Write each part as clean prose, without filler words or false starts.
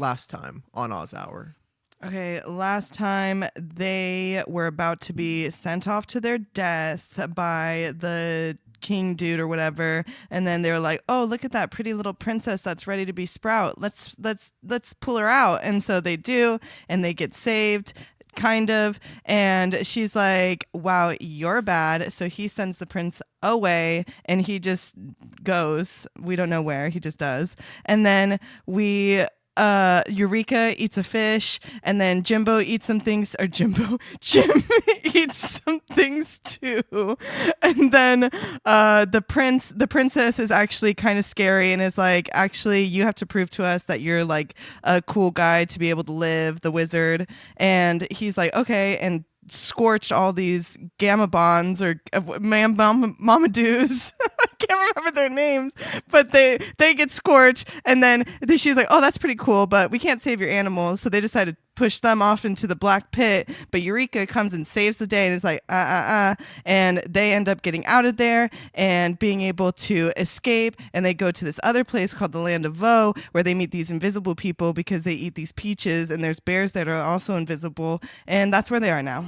last time on Oz Hour? Okay, last time they were about to be sent off to their death by the king dude or whatever, and then they were like, "Oh, look at that pretty little princess that's ready to be sprout. Let's pull her out." And so they do, and they get saved. Kind of, and she's like, "Wow, you're bad." So he sends the prince away, and he just goes. We don't know where, he just does. And then Eureka eats a fish, and then Jim eats some things too. And then the princess is actually kind of scary and is like, "Actually, you have to prove to us that you're like a cool guy to be able to live," the wizard. And he's like, "Okay," and scorched all these gamma bonds or mamadoos. I can't remember their names, but they get scorched, and then she's like, "Oh, that's pretty cool, but we can't save your animals." So they decide to push them off into the black pit, but Eureka comes and saves the day and is like, and they end up getting out of there and being able to escape, and they go to this other place called the Land of Vo, where they meet these invisible people because they eat these peaches, and there's bears that are also invisible, and that's where they are now.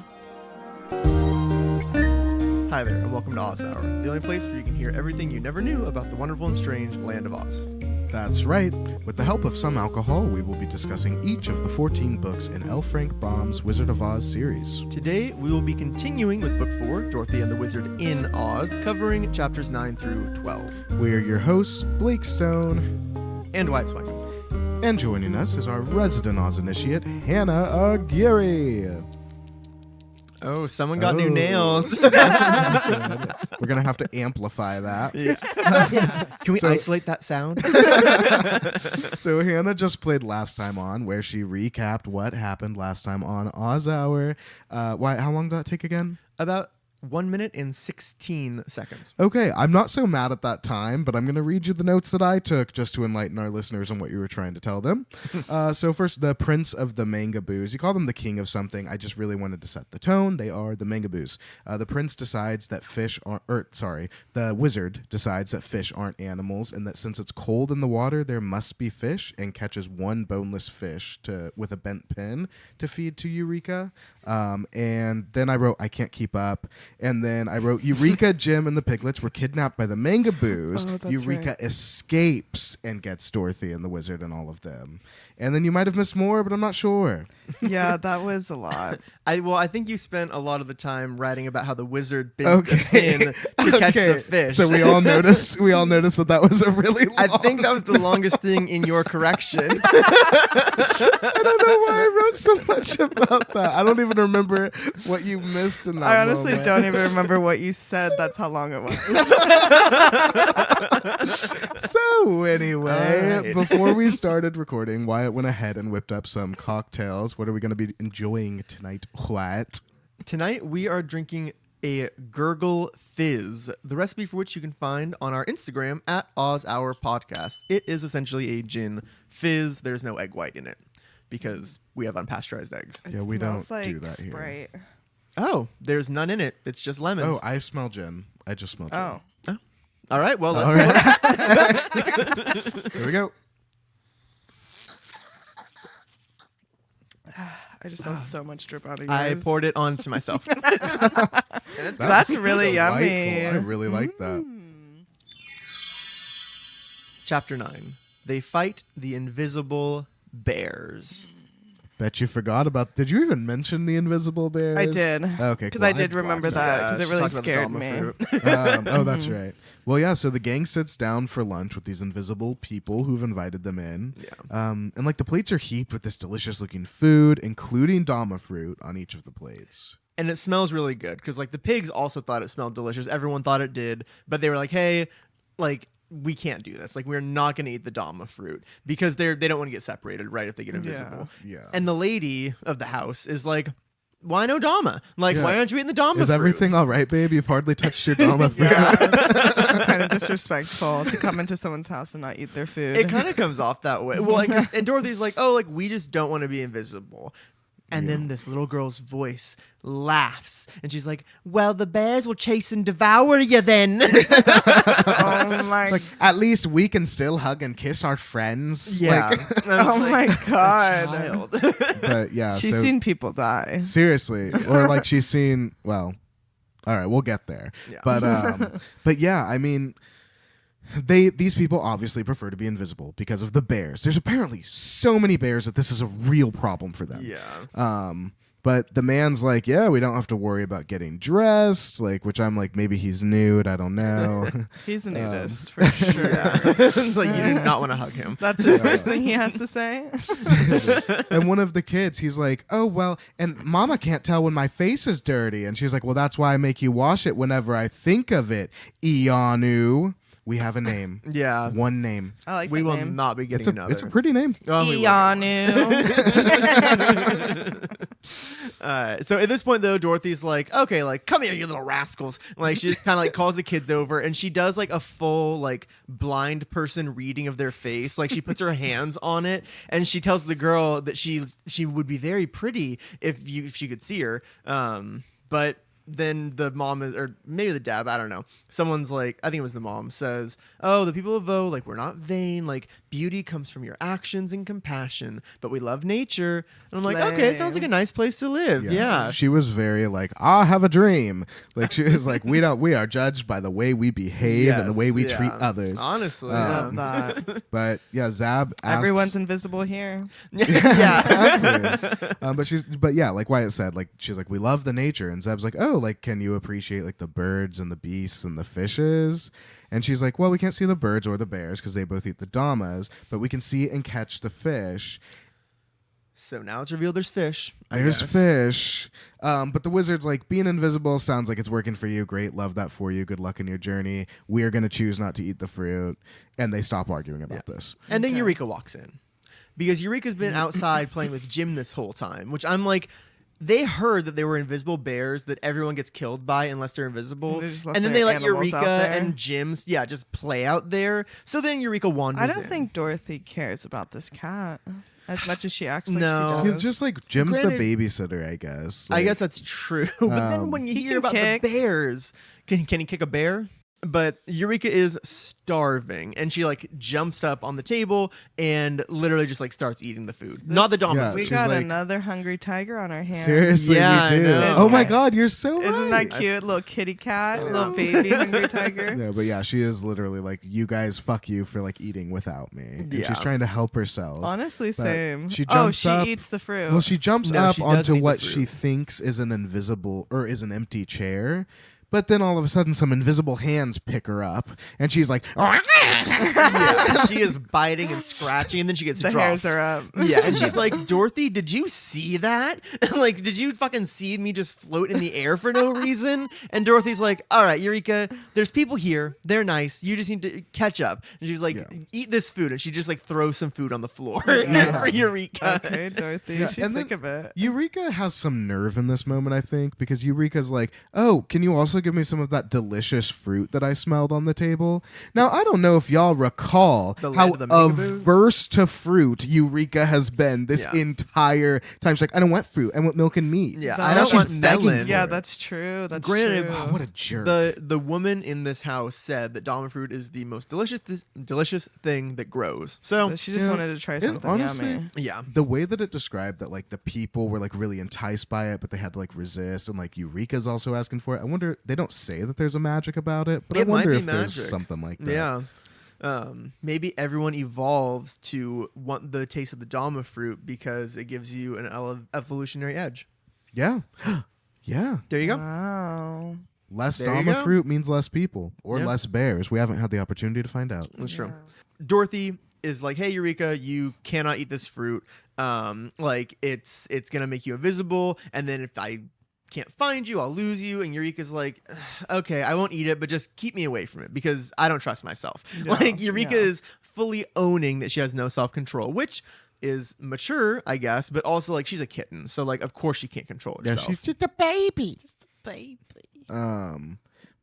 Hi there, and welcome to Oz Hour, the only place where you can hear everything you never knew about the wonderful and strange Land of Oz. That's right. With the help of some alcohol, we will be discussing each of the 14 books in L. Frank Baum's Wizard of Oz series. Today, we will be continuing with Book 4, Dorothy and the Wizard in Oz, covering chapters 9 through 12. We're your hosts, Blake Stone and Wyatt Swank. And joining us is our resident Oz initiate, Hannah Aguirre. Oh, someone got new nails. We're going to have to amplify that. Yeah. Can we isolate that sound? So Hannah just played last time on, where she recapped what happened last time on Oz Hour. How long did that take again? About 1 minute and 16 seconds. Okay, I'm not so mad at that time, but I'm going to read you the notes that I took just to enlighten our listeners on what you were trying to tell them. So first, the Prince of the Mangaboos. You call them the king of something. I just really wanted to set the tone. They are the Mangaboos. The prince decides that the wizard decides that fish aren't animals, and that since it's cold in the water, there must be fish, and catches one boneless fish with a bent pin to feed to Eureka. And then I wrote, I can't keep up. And then I wrote, Eureka, Jim, and the piglets were kidnapped by the Mangaboos. Oh, that's Eureka right. escapes and gets Dorothy and the wizard and all of them. And then you might have missed more, but I'm not sure. Yeah, that was a lot. I think you spent a lot of the time writing about how the wizard bent the pin to catch the fish. So we all noticed that was a really long... I think that was the longest thing in your correction. I don't know why I wrote so much about that. I don't even remember what you missed in that I honestly moment. don't even remember what you said. That's how long it was. So anyway, right. Before we started recording, Wyatt went ahead and whipped up some cocktails. What are we going to be enjoying tonight, Wyatt? Tonight we are drinking a Gurgle Fizz, the recipe for which you can find on our Instagram at Oz Hour Podcast. It is essentially a gin fizz. There's no egg white in it because we have unpasteurized eggs. Yeah, we don't like do that here. Sprite. Oh, there's none in it. It's just lemons. Oh, I smell gin. I just smell gin. Oh. All right, well, All let's... right. Here we go. I just saw so much drip out of yours. I poured it onto myself. That's really delightful. yummy. I really like that. Chapter 9. They fight the invisible bears. Bet you forgot about... Did you even mention the invisible bears? I did. Okay, Because cool. I did remember that because it really scared me. Oh, that's right. Well, yeah, so the gang sits down for lunch with these invisible people who've invited them in. Yeah. And like the plates are heaped with this delicious looking food, including dama fruit on each of the plates. And it smells really good because like the pigs also thought it smelled delicious. Everyone thought it did, but they were like, hey, like, we can't do this. Like, we're not going to eat the dama fruit because they don't want to get separated, right, if they get invisible. Yeah. And the lady of the house is like, why no dama? Like, why aren't you eating the dama fruit? Is everything all right, babe? You've hardly touched your dama fruit. Yeah, kind of disrespectful to come into someone's house and not eat their food. It kind of comes off that way. Well, like, and Dorothy's like, oh, like, we just don't want to be invisible. And then this little girl's voice laughs, and she's like, "Well, the bears will chase and devour you then." Oh my. Like, at least we can still hug and kiss our friends. Yeah. Like, Oh my god. Child. but yeah, She's so seen people die. seriously, or like she's seen. Well, all right, we'll get there. Yeah. But yeah, I mean, these people obviously prefer to be invisible because of the bears. There's apparently so many bears that this is a real problem for them. Yeah. But the man's like, yeah, we don't have to worry about getting dressed, like, which I'm like, maybe he's nude, I don't know. He's a nudist for sure. It's like you do not want to hug him. That's his first thing he has to say. And one of the kids, he's like, oh, well, and mama can't tell when my face is dirty. And she's like, well, that's why I make you wash it whenever I think of it, Ianu. We have a name. Yeah. One name. I like We that will name. not be getting It's a, another. it's a pretty name. Oh, we will. Ianu. So at this point, though, Dorothy's like, okay, like, come here, you little rascals. Like, she just kind of like calls the kids over, and she does like a full like blind person reading of their face. Like, she puts her hands on it, and she tells the girl that she would be very pretty if she could see her. But then the mom or maybe the dad, I don't know. Someone's like, I think it was the mom, says, "Oh, the people of Vo, like, we're not vain. Like, beauty comes from your actions and compassion, but we love nature." And I'm like, okay, it sounds like a nice place to live. Yeah. She was very like, I have a dream. Like, she was like, we are judged by the way we behave and the way we treat others. Honestly. Love that. But yeah, Zab asks, Everyone's invisible here. yeah. Exactly. But yeah, like Wyatt said, like, she's like, we love the nature. And Zab's like, oh, like, can you appreciate like the birds and the beasts and the fishes? And she's like, well, we can't see the birds or the bears because they both eat the damas, but we can see and catch the fish. So now it's revealed there's fish. There's fish. But the wizard's like, being invisible sounds like it's working for you. Great. Love that for you. Good luck in your journey. We are going to choose not to eat the fruit. And they stop arguing about this. And then Eureka walks in because Eureka's been outside playing with Jim this whole time, which I'm like, they heard that they were invisible bears that everyone gets killed by unless they're invisible. And then they let Eureka and Jim's just play out there. So then Eureka wanders in. I don't think Dorothy cares about this cat as much as she acts like No. she does. It's just like Jim's Granted- the babysitter, I guess. I Like, guess that's true. But then when you He hear can about kick. the bears, can he kick a bear? But Eureka is starving, and she like jumps up on the table and literally just like starts eating the food. Not the dom Yeah, food. We she's got like- another hungry tiger on our hands. Seriously, Yeah, we I do. know. Oh my Okay. God, you're so Isn't right. that cute? Little kitty cat, little baby hungry tiger. Yeah, but yeah, she is literally like, you guys, fuck you for like eating without me. And Yeah. she's trying to help herself. Honestly, But same. she Oh, jumps she up- eats the fruit. Well, she jumps No, up she doesn't onto eat the what fruit. she thinks is an invisible or is an empty chair. But then all of a sudden, some invisible hands pick her up, and she's like, Yeah, she is biting and scratching, and then she gets the dropped. hairs are up. Yeah, and she's like, Dorothy, did you see that? Like, did you fucking see me just float in the air for no reason? And Dorothy's like, all right, Eureka, there's people here. They're nice. You just need to catch up. And she's like, eat this food. And she just like throws some food on the floor for Eureka. Okay, Dorothy. Yeah, She's and sick then- of it. Eureka has some nerve in this moment, I think, because Eureka's like, oh, can you also give me some of that delicious fruit that I smelled on the table? Now, I don't know if y'all recall The how land of the Mangaboos? averse to fruit Eureka has been this Yeah. entire time. She's like, I don't want fruit. I want milk and meat. Yeah, No. I Now don't she's want begging melon. for Yeah, it. that's true. That's Granted, true. Oh, what a jerk. The woman in this house said that Dama fruit is the most delicious thing that grows. So, She just Yeah. wanted to try And something honestly, yummy. yeah. the way that it described that like the people were like really enticed by it, but they had to like resist, and like Eureka's also asking for it. I wonder, they don't say that there's a magic about it, but It I might wonder be if there's magic. something like that. Yeah. Maybe everyone evolves to want the taste of the Dama fruit because it gives you an evolutionary edge. Yeah. Yeah. There you go. Wow. Less There you Dama go. fruit means less people or Yeah. less bears. We haven't had the opportunity to find out. That's true. Dorothy is like, "Hey, Eureka, you cannot eat this fruit. Like it's gonna make you invisible, and then if I can't find you, I'll lose you." And Eureka's like, "Okay, I won't eat it, but just keep me away from it because I don't trust myself." Yeah, Like Eureka yeah. is fully owning that she has no self-control, which is mature, I guess, but also like she's a kitten, so like of course she can't control Yeah, herself. she's just a baby. Baby.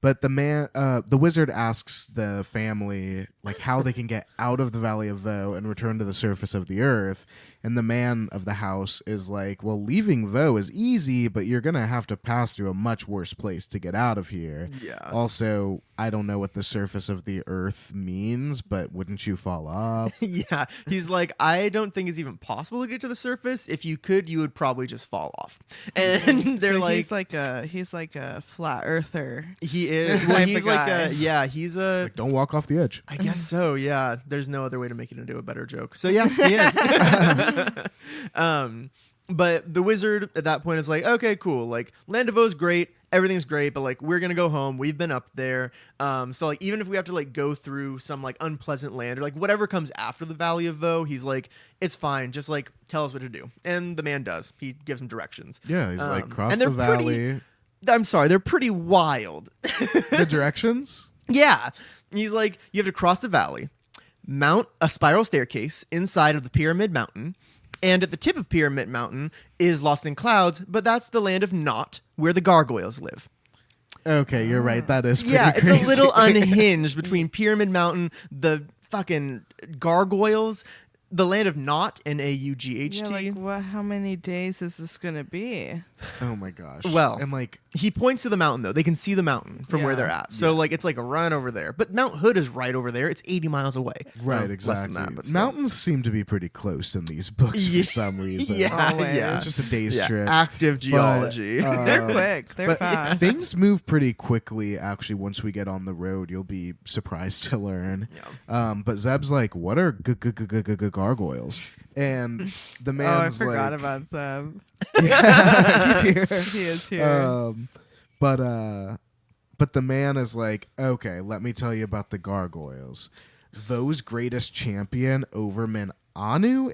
But the wizard asks the family like how they can get out of the Valley of Vo and return to the surface of the earth, And the man of the house is like, well, leaving though is easy, but you're gonna have to pass through a much worse place to get out of here. Yeah. Also, I don't know what the surface of the earth means, but wouldn't you fall off? Yeah, he's like, I don't think it's even possible to get to the surface. If you could, you would probably just fall off. And they're So like, he's like a flat earther. he is. Well, type he's of like, guy. he's a. Like, don't walk off the edge. I guess so. Yeah, there's no other way to make it into a better joke. So yeah, he is. But the wizard at that point is like, okay, cool. Like, Land of Oh's great. Everything's great, but like, we're gonna go home. We've been up there. So like, even if we have to like go through some like unpleasant land or like whatever comes after the Valley of Voe, he's like, it's fine. Just like tell us what to do. And the man does. He gives him directions. Yeah, he's like, cross and the they're valley. I'm sorry, they're pretty wild. The directions? Yeah. He's like, you have to cross the valley, mount a spiral staircase inside of the Pyramid Mountain, and at the tip of Pyramid Mountain is Lost in Clouds, but that's the land of Naught, where the gargoyles live. Okay, you're right. That is pretty Yeah, crazy. it's a little unhinged between Pyramid Mountain, the fucking gargoyles, the land of Naught, N-A-U-G-H-T. Yeah, like what? How many days is this gonna be? Oh my gosh. Well, and like, he points to the mountain, though. They can see the mountain from where Yeah. they're at. So, like, it's like a run over there. But Mount Hood is right over there. It's 80 miles away. right, Well, exactly. Less than that, but still. Mountains seem to be pretty close in these books Yeah. for some reason. Yeah, Always. yeah. It's just a day's Yeah, trip. active geology. They're quick. They're But fast. things move pretty quickly, actually, once we get on the road. You'll be surprised to learn. But Zeb's like, what are gargoyles? And the Oh, I man's forgot like, about Zeb. yeah, he's here. He is here. But the man is like, okay, let me tell you about the gargoyles. Those greatest champion, Overman Anu?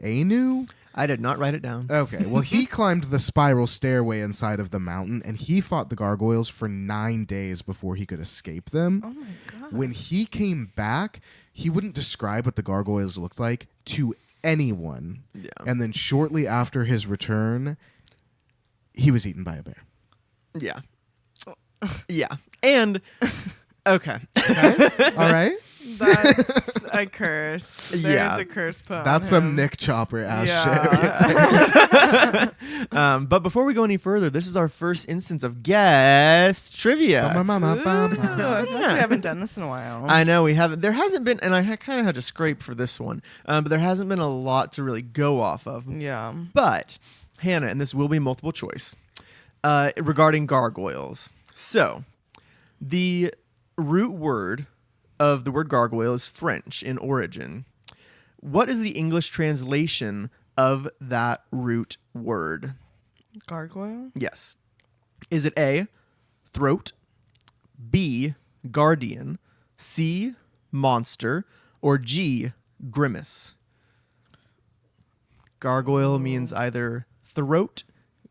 I did not write it down. Okay, well, he climbed the spiral stairway inside of the mountain, and he fought the gargoyles for 9 days before he could escape them. Oh my god. When he came back, he wouldn't describe what the gargoyles looked like to anyone. Yeah. And then shortly after his return, he was eaten by a bear. Yeah. Yeah. And, okay. All right? That's a curse. There's Yeah. a curse put. That's on some him. Nick Chopper ass Yeah. But before we go any further, this is our first instance of guest trivia. Ooh, I feel like Yeah. we haven't done this in a while. I know we haven't. There hasn't been, and I kind of had to scrape for this one, but there hasn't been a lot to really go off of. Yeah. But, Hannah, and this will be multiple choice, regarding gargoyles. So, the root word of the word gargoyle is French in origin. What is the English translation of that root word? Gargoyle? Yes. Is it A, throat, B, guardian, C, monster, or G, grimace? Gargoyle means either throat,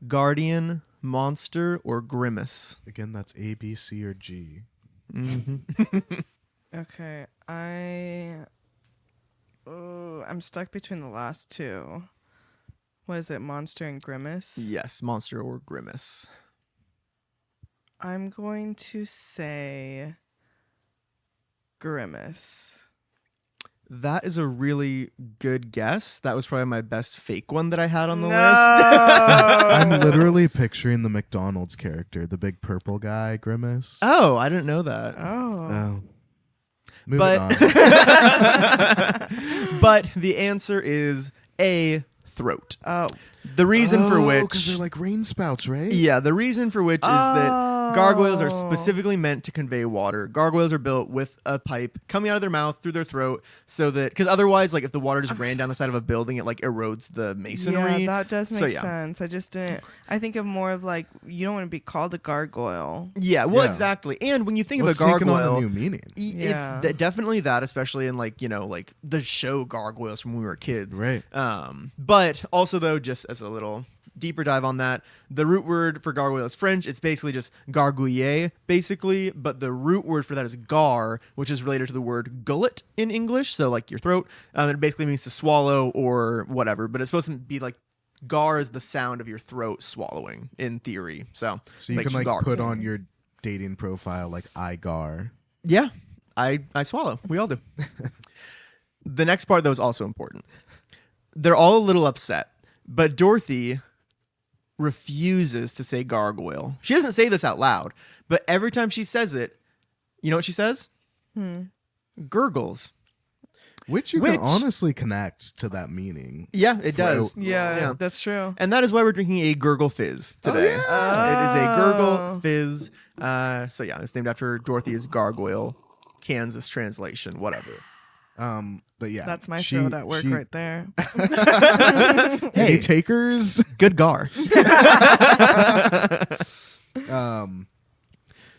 guardian, monster, or grimace. Again, that's A, B, C, or G. Okay. I'm stuck between the last two. What is it, monster and grimace? Yes, monster or grimace. I'm going to say grimace. That is a really good guess. That was probably my best fake one that I had on the list. I'm literally picturing the McDonald's character, the big purple guy, Grimace. Oh, I didn't know that. Oh. Moving on. But the answer is A, throat. Oh. The reason for which, because they're like rain spouts, right? yeah, the reason for which is that gargoyles are specifically meant to convey water. Gargoyles are built with a pipe coming out of their mouth through their throat, so that, because otherwise, like if the water just ran down the side of a building, it like erodes the masonry. Yeah, that does make So, yeah. sense. I just didn't. I think of more of like, you don't want to be called a gargoyle. Yeah, well, Yeah. exactly. And when you think Well, of it's a taken on gargoyle, a new meaning. Yeah. it's definitely that, especially in like, like the show Gargoyles from when we were kids. Right. But also though, just as a little deeper dive on that, the root word for gargoyle is French. It's basically just gargouiller, basically, but the root word for that is gar, which is related to the word gullet in English, so like your throat. It basically means to swallow or whatever, but it's supposed to be like gar is the sound of your throat swallowing in theory. So So you can like gar. put on your dating profile like I gar. Yeah, I swallow. We all do. The next part, though, is also important. they're all a little upset, but Dorothy refuses to say gargoyle. She doesn't say this out loud, but every time she says it, you know what she says? Gurgles. Which you can honestly connect to that meaning. Yeah, it does. Yeah, that's true. And that is why we're drinking a gurgle fizz today. It is a gurgle fizz. So yeah, it's named after Dorothy's gargoyle, Kansas translation, whatever. But yeah, that's my throat at work right there. Any takers? Good gar.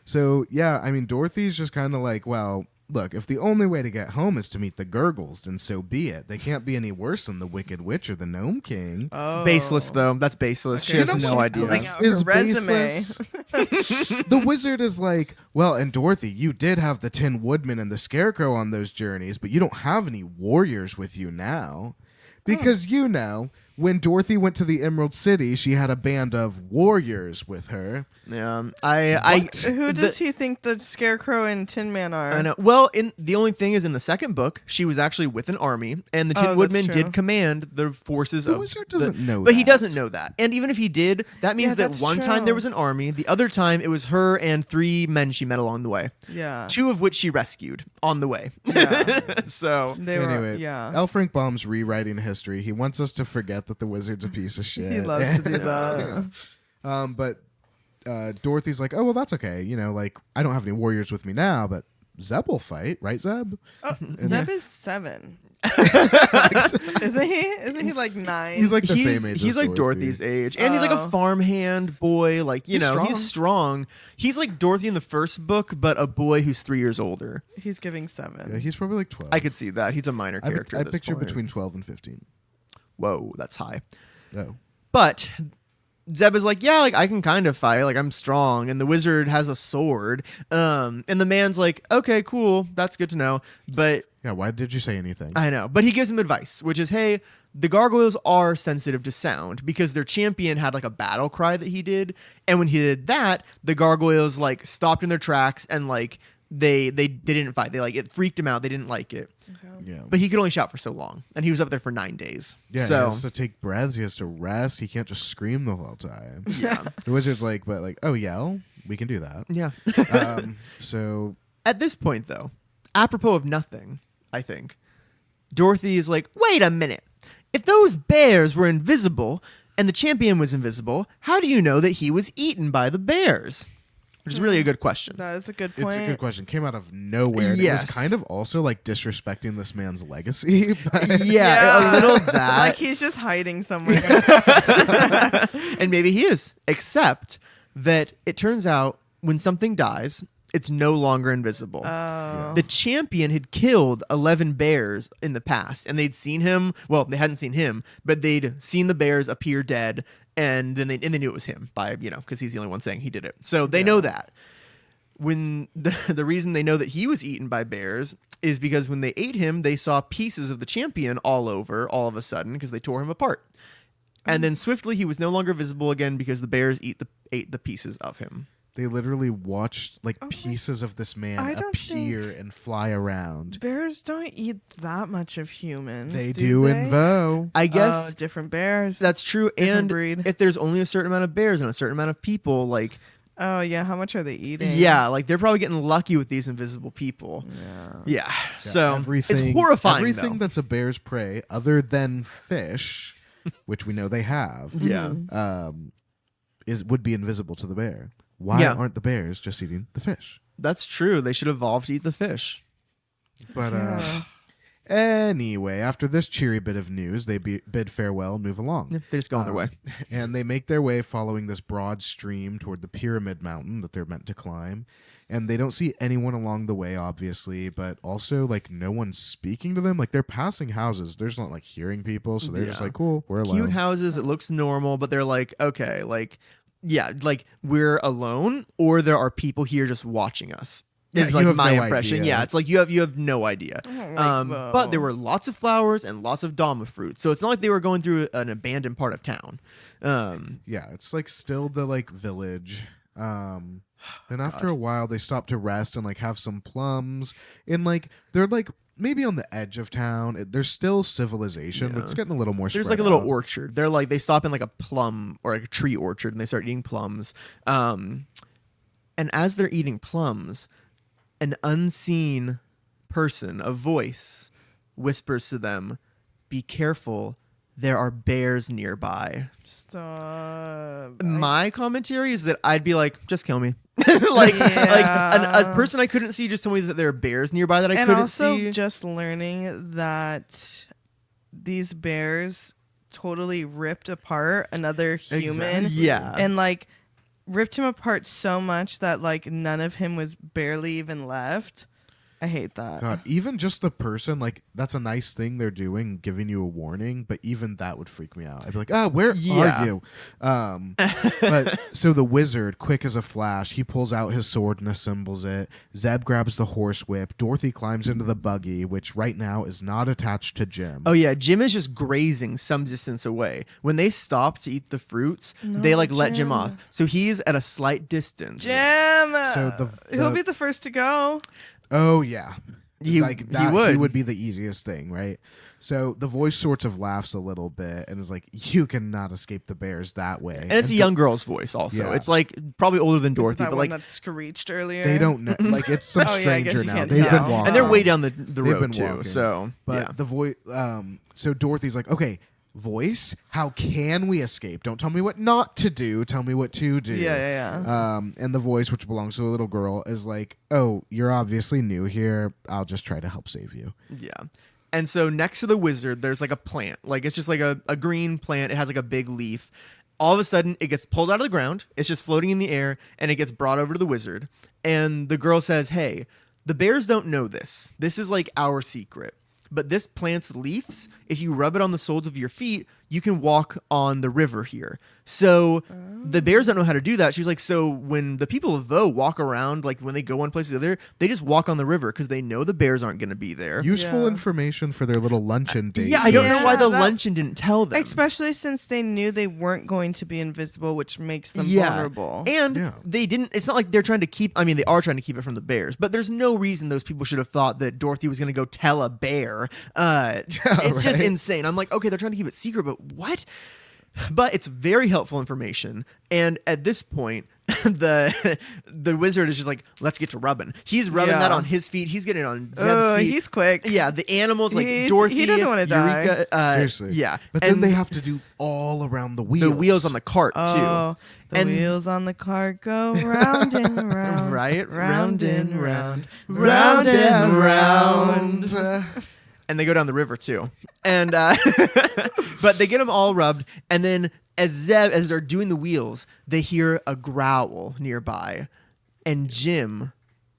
So yeah, I mean, Dorothy's just kind of like, well, look, if the only way to get home is to meet the Gurgles, then so be it. They can't be any worse than the Wicked Witch or the Gnome King. Oh. Baseless, though. That's baseless. She has no idea. Is baseless. The wizard is like, well, and Dorothy, you did have the Tin Woodman and the Scarecrow on those journeys, but you don't have any warriors with you now. Because, you know, when Dorothy went to the Emerald City, she had a band of warriors with her. Yeah, Who does he think the Scarecrow and Tin Man are? I know. Well, the only thing is, in the second book, she was actually with an army, and the Tin Woodman did command the forces of. The wizard doesn't know that. But he doesn't know that. And even if he did, that means that one time there true. was an army, the other time it was her and 3 men she met along the way. Yeah. 2 of which she rescued on the way. Yeah. So They anyway, were, L. Frank Baum's rewriting history. He wants us to forget that the wizard's a piece of shit. He loves to do that. But Dorothy's like, oh, well, that's okay. You know, like, I don't have any warriors with me now, but Zeb will fight, right, Zeb? Oh, Zeb is 7. Isn't he? Isn't he like 9? He's like the same age. He's as like Dorothy's age, and he's like a farmhand boy. Like he's strong. He's like Dorothy in the first book, but a boy who's 3 years older. He's giving 7. Yeah, he's probably like 12. I could see that. He's a minor character. I at this picture point. between 12 and 15. Whoa, that's high. Oh. But Zeb is like, yeah, like I can kind of fight, like I'm strong, and the wizard has a sword. And the man's like, okay, cool, that's good to know. But yeah, why did you say anything? I know, but he gives him advice, which is, hey, the gargoyles are sensitive to sound because their champion had like a battle cry that he did, and when he did that, the gargoyles like stopped in their tracks and like they didn't fight. They like it freaked him out. They didn't like it. Okay. Yeah. But he could only shout for so long, and he was up there for 9 days. Yeah, so he has to take breaths. He has to rest. He can't just scream the whole time. yeah, The wizard's like, but like, oh, yell? We can do that. yeah. So At this point, though, apropos of nothing, I think, Dorothy is like, wait a minute. If those bears were invisible and the champion was invisible, how do you know that he was eaten by the bears? Which is really a good question. That is a good point. it's a good question. Came out of nowhere. And Yes. It was kind of also like disrespecting this man's legacy. But Yeah, a little of that. Like he's just hiding somewhere. And maybe he is. Except that it turns out when something dies, it's no longer invisible. Oh. The champion had killed 11 bears in the past, and they'd seen him. Well, they hadn't seen him, but they'd seen the bears appear dead, and then they knew it was him by, because he's the only one saying he did it. So they know that. When the reason they know that he was eaten by bears is because when they ate him, they saw pieces of the champion all over all of a sudden because they tore him apart. And then swiftly he was no longer visible again because the bears ate the pieces of him. they literally watched like pieces of this man appear and fly around. Bears don't eat that much of humans. They do in Vo. I guess different bears. that's true. Different And breed. if there's only a certain amount of bears and a certain amount of people, like Oh yeah, how much are they eating? yeah, like they're probably getting lucky with these invisible people. Yeah. So it's horrifying. Everything though. that's a bear's prey, other than fish, which we know they have, Yeah. would be invisible to the bear. Why Yeah. aren't the bears just eating the fish? That's true. They should evolve to eat the fish. But anyway, after this cheery bit of news, they bid farewell and move along. Yeah, they just go on their way. And they make their way following this broad stream toward the pyramid mountain that they're meant to climb. And they don't see anyone along the way, obviously, but also like no one's speaking to them. Like they're passing houses. They're just not like hearing people. So they're just like, cool, we're alone. Cute houses. It looks normal, but they're like, okay, like, yeah, like we're alone, or there are people here just watching us. Is you like have my no impression. idea. Yeah, it's like you have no idea. But there were lots of flowers and lots of dama fruit, so it's not like they were going through an abandoned part of town. Yeah, it's like still the like village. Then after a while, they stop to rest and like have some plums. And like they're like maybe on the edge of town. There's still civilization, but it's getting a little more. There's spread like a little out. orchard. They're like they stop in like a plum or like a tree orchard and they start eating plums. And as they're eating plums, an unseen person, a voice, whispers to them, "Be careful, there are bears nearby." Stop. My commentary is that I'd be like, just kill me. like a person I couldn't see just told me that there are bears nearby that I and couldn't also see. just learning that these bears totally ripped apart another human. Exactly. Yeah. And like ripped him apart so much that like none of him was barely even left. I hate that. God, even just the person, like, that's a nice thing they're doing, giving you a warning, but even that would freak me out. I'd be like, where Yeah. are you? But so the wizard, quick as a flash, he pulls out his sword and assembles it. Zeb grabs the horse whip. Dorothy climbs into the buggy, which right now is not attached to Jim. Oh yeah, Jim is just grazing some distance away. When they stop to eat the fruits, they like let Jim off. So he's at a slight distance. Jim. So He'll be the first to go. Oh, yeah. He would. He would be the easiest thing, right? So the voice sorts of laughs a little bit and is like, you cannot escape the bears that way. And it's a young girl's voice also. Yeah. It's like probably older than Is Dorothy, that but one like that screeched earlier. they don't know. Like, it's some Oh, yeah, I guess stranger you now. can't They've tell. been walking. and they're way down the They've road been too. walking. So But yeah. the voice, so Dorothy's like, okay, voice, how can we escape? Don't tell me what not to do. Tell me what to do. Yeah. And the voice, which belongs to a little girl, is like, oh, you're obviously new here. I'll just try to help save you. Yeah. And so next to the wizard, there's like a plant. Like it's just like a green plant. It has like a big leaf. All of a sudden, it gets pulled out of the ground. It's just floating in the air, and it gets brought over to the wizard. And the girl says, "Hey, the bears don't know this. This is like our secret. But this plant's leaves, if you rub it on the soles of your feet, you can walk on the river here." So the bears don't know how to do that. She's like, so when the people of Vo walk around, like when they go one place to the other, they just walk on the river because they know the bears aren't going to be there. Useful Yeah. information for their little luncheon date. Yeah, I don't know why Yeah, the that- luncheon didn't tell them. Especially since they knew they weren't going to be invisible, which makes them Yeah. vulnerable. And Yeah. they didn't, it's not like they're trying to keep, I mean, they are trying to keep it from the bears, but there's no reason those people should have thought that Dorothy was going to go tell a bear. It's just right. insane. I'm like, okay, they're trying to keep it secret, but what? But it's very helpful information. And at this point, the wizard is just like, let's get to rubbing. He's rubbing Yeah. that on his feet. He's getting it on Zeb's feet. He's quick. Yeah, the animals like He Dorothy, doesn't wanna die. Eureka, Seriously. Yeah, But and then they have to do all around the wheels. the wheels on the cart Oh, too. the And- wheels on the cart go round and round. Right? Round and round. Round and round. And they go down the river too. And but they get them all rubbed, and then as they're doing the wheels, they hear a growl nearby, and Jim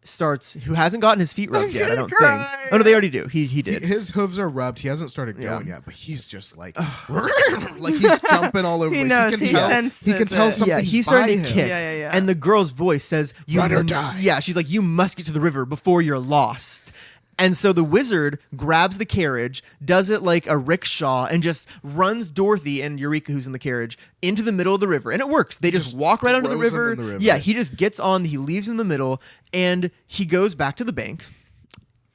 starts, who hasn't gotten his feet rubbed yet, I don't cry. think. Oh no, they already do. He did. His hooves are rubbed. He hasn't started Yeah. going yet, but he's just like, like he's jumping all over. He the place. knows, He he can tell. senses He can tell it. something. Yeah, he's starting to by kick. him. Yeah. And the girl's voice says, "You Run or die." Yeah, she's like, "You must get to the river before you're lost." And so the wizard grabs the carriage, does it like a rickshaw, and just runs Dorothy and Eureka, who's in the carriage, into the middle of the river. And it works. They just walk right under the throws them river. in the river. Yeah, he just gets on, he leaves in the middle, and he goes back to the bank,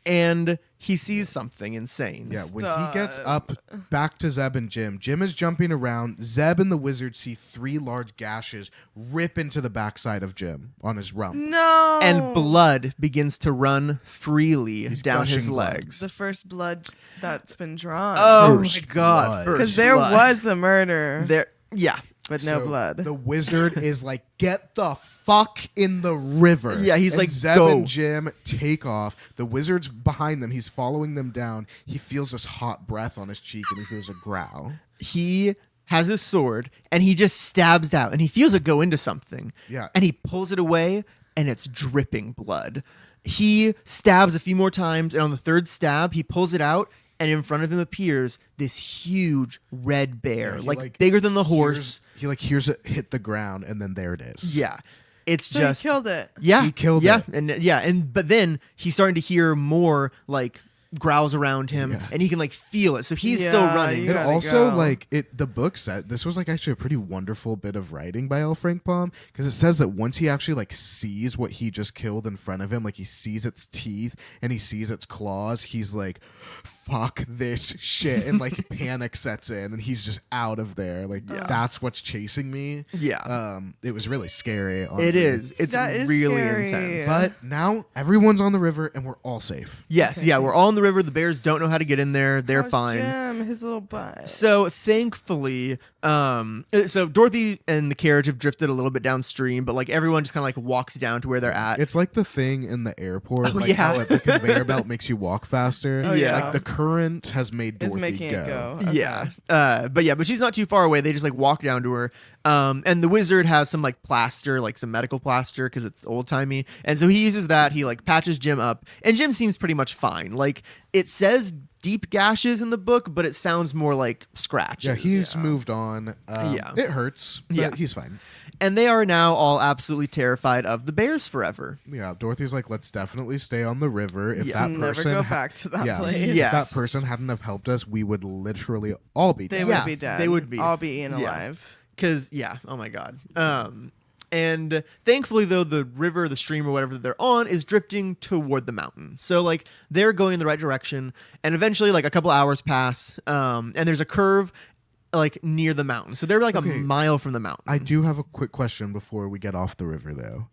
and he sees something insane. Yeah, when he gets up back to Zeb and Jim, Jim is jumping around. Zeb and the wizard see 3 large gashes rip into the backside of Jim on his rump. No. And blood begins to run freely down his gushing blood. legs. The first blood that's been drawn. Oh my First god. blood. first Because there blood. was a murder, There, yeah. but no So blood. The wizard is like, get the fuck in the river. Yeah, he's And like, Zeb go. and Jim take off. The wizard's behind them. He's following them down. He feels this hot breath on his cheek and he hears a growl. He has his sword and he just stabs out and he feels it go into something. Yeah. And he pulls it away and it's dripping blood. He stabs a few more times and on the third stab, he pulls it out and in front of him appears this huge red bear, He, like bigger than the horse. He hears it hit the ground and then there it is. Yeah. It's So just he killed it. Yeah, He killed yeah, it. and but then he's starting to hear more like growls around him, Yeah. and he can like feel it. So he's still running. you And gotta also, go. like the book said, this was like actually a pretty wonderful bit of writing by L. Frank Baum, because it says that once he actually like sees what he just killed in front of him, like he sees its teeth and he sees its claws, he's like, "Fuck this shit," and like panic sets in, and he's just out of there. Like that's what's chasing me. Yeah. It was really scary. Honestly. It is. It's That is really scary. intense. But now everyone's on the river and we're all safe. Yes, Okay. yeah, we're all in the river. The bears don't know how to get in there. They're How's fine. Jim, his little butt. So thankfully, so Dorothy and the carriage have drifted a little bit downstream, but like everyone just kind of like walks down to where they're at. It's like the thing in the airport, Oh, like yeah. how the conveyor belt makes you walk faster. Oh, yeah. Like the current has made is Dorothy making it go. Okay. Yeah. But she's not too far away. They just like walk down to her. And the wizard has some like plaster, like some medical plaster because it's old timey. And so he uses that. He like patches Jim up, and Jim seems pretty much fine. Like it says deep gashes in the book, but it sounds more like scratches. Yeah, he's moved on. Yeah. It hurts, but Yeah. he's fine. And they are now all absolutely terrified of the bears forever. Yeah, Dorothy's like, let's definitely stay on the river. If Yeah. that Never person go back to that yeah, place. if Yes. that person hadn't have helped us, we would literally all be They dead. would Yeah, be dead. they would be. all be eaten Yeah. alive. Because, yeah, oh my God. And thankfully, though, the river, the stream, or whatever that they're on is drifting toward the mountain. So, like, they're going in the right direction. And eventually, like, a couple hours pass, and there's a curve, like, near the mountain. So they're, like, Okay. a mile from the mountain. I do have a quick question before we get off the river, though.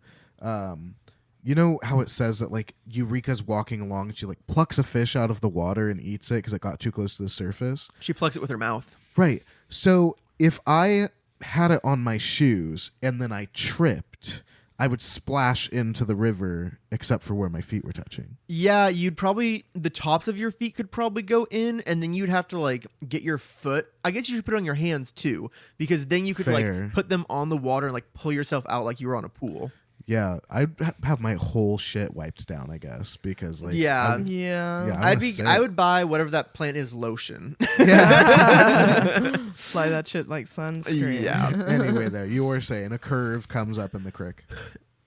You know how it says that like Eureka's walking along and she like plucks a fish out of the water and eats it because it got too close to the surface? She plucks it with her mouth. Right. So if I had it on my shoes and then I tripped, I would splash into the river except for where my feet were touching. Yeah, you'd probably, the tops of your feet could probably go in, and then you'd have to, like, get your foot. I guess you should put it on your hands, too, because then you could, Fair. like, put them on the water and, like, pull yourself out like you were on a pool. Yeah, I'd have my whole shit wiped down, I guess, because like Yeah. Yeah. Yeah. I I would buy whatever that plant is lotion. Apply that shit like sunscreen. Yeah. Anyway, though, you were saying a curve comes up in the creek.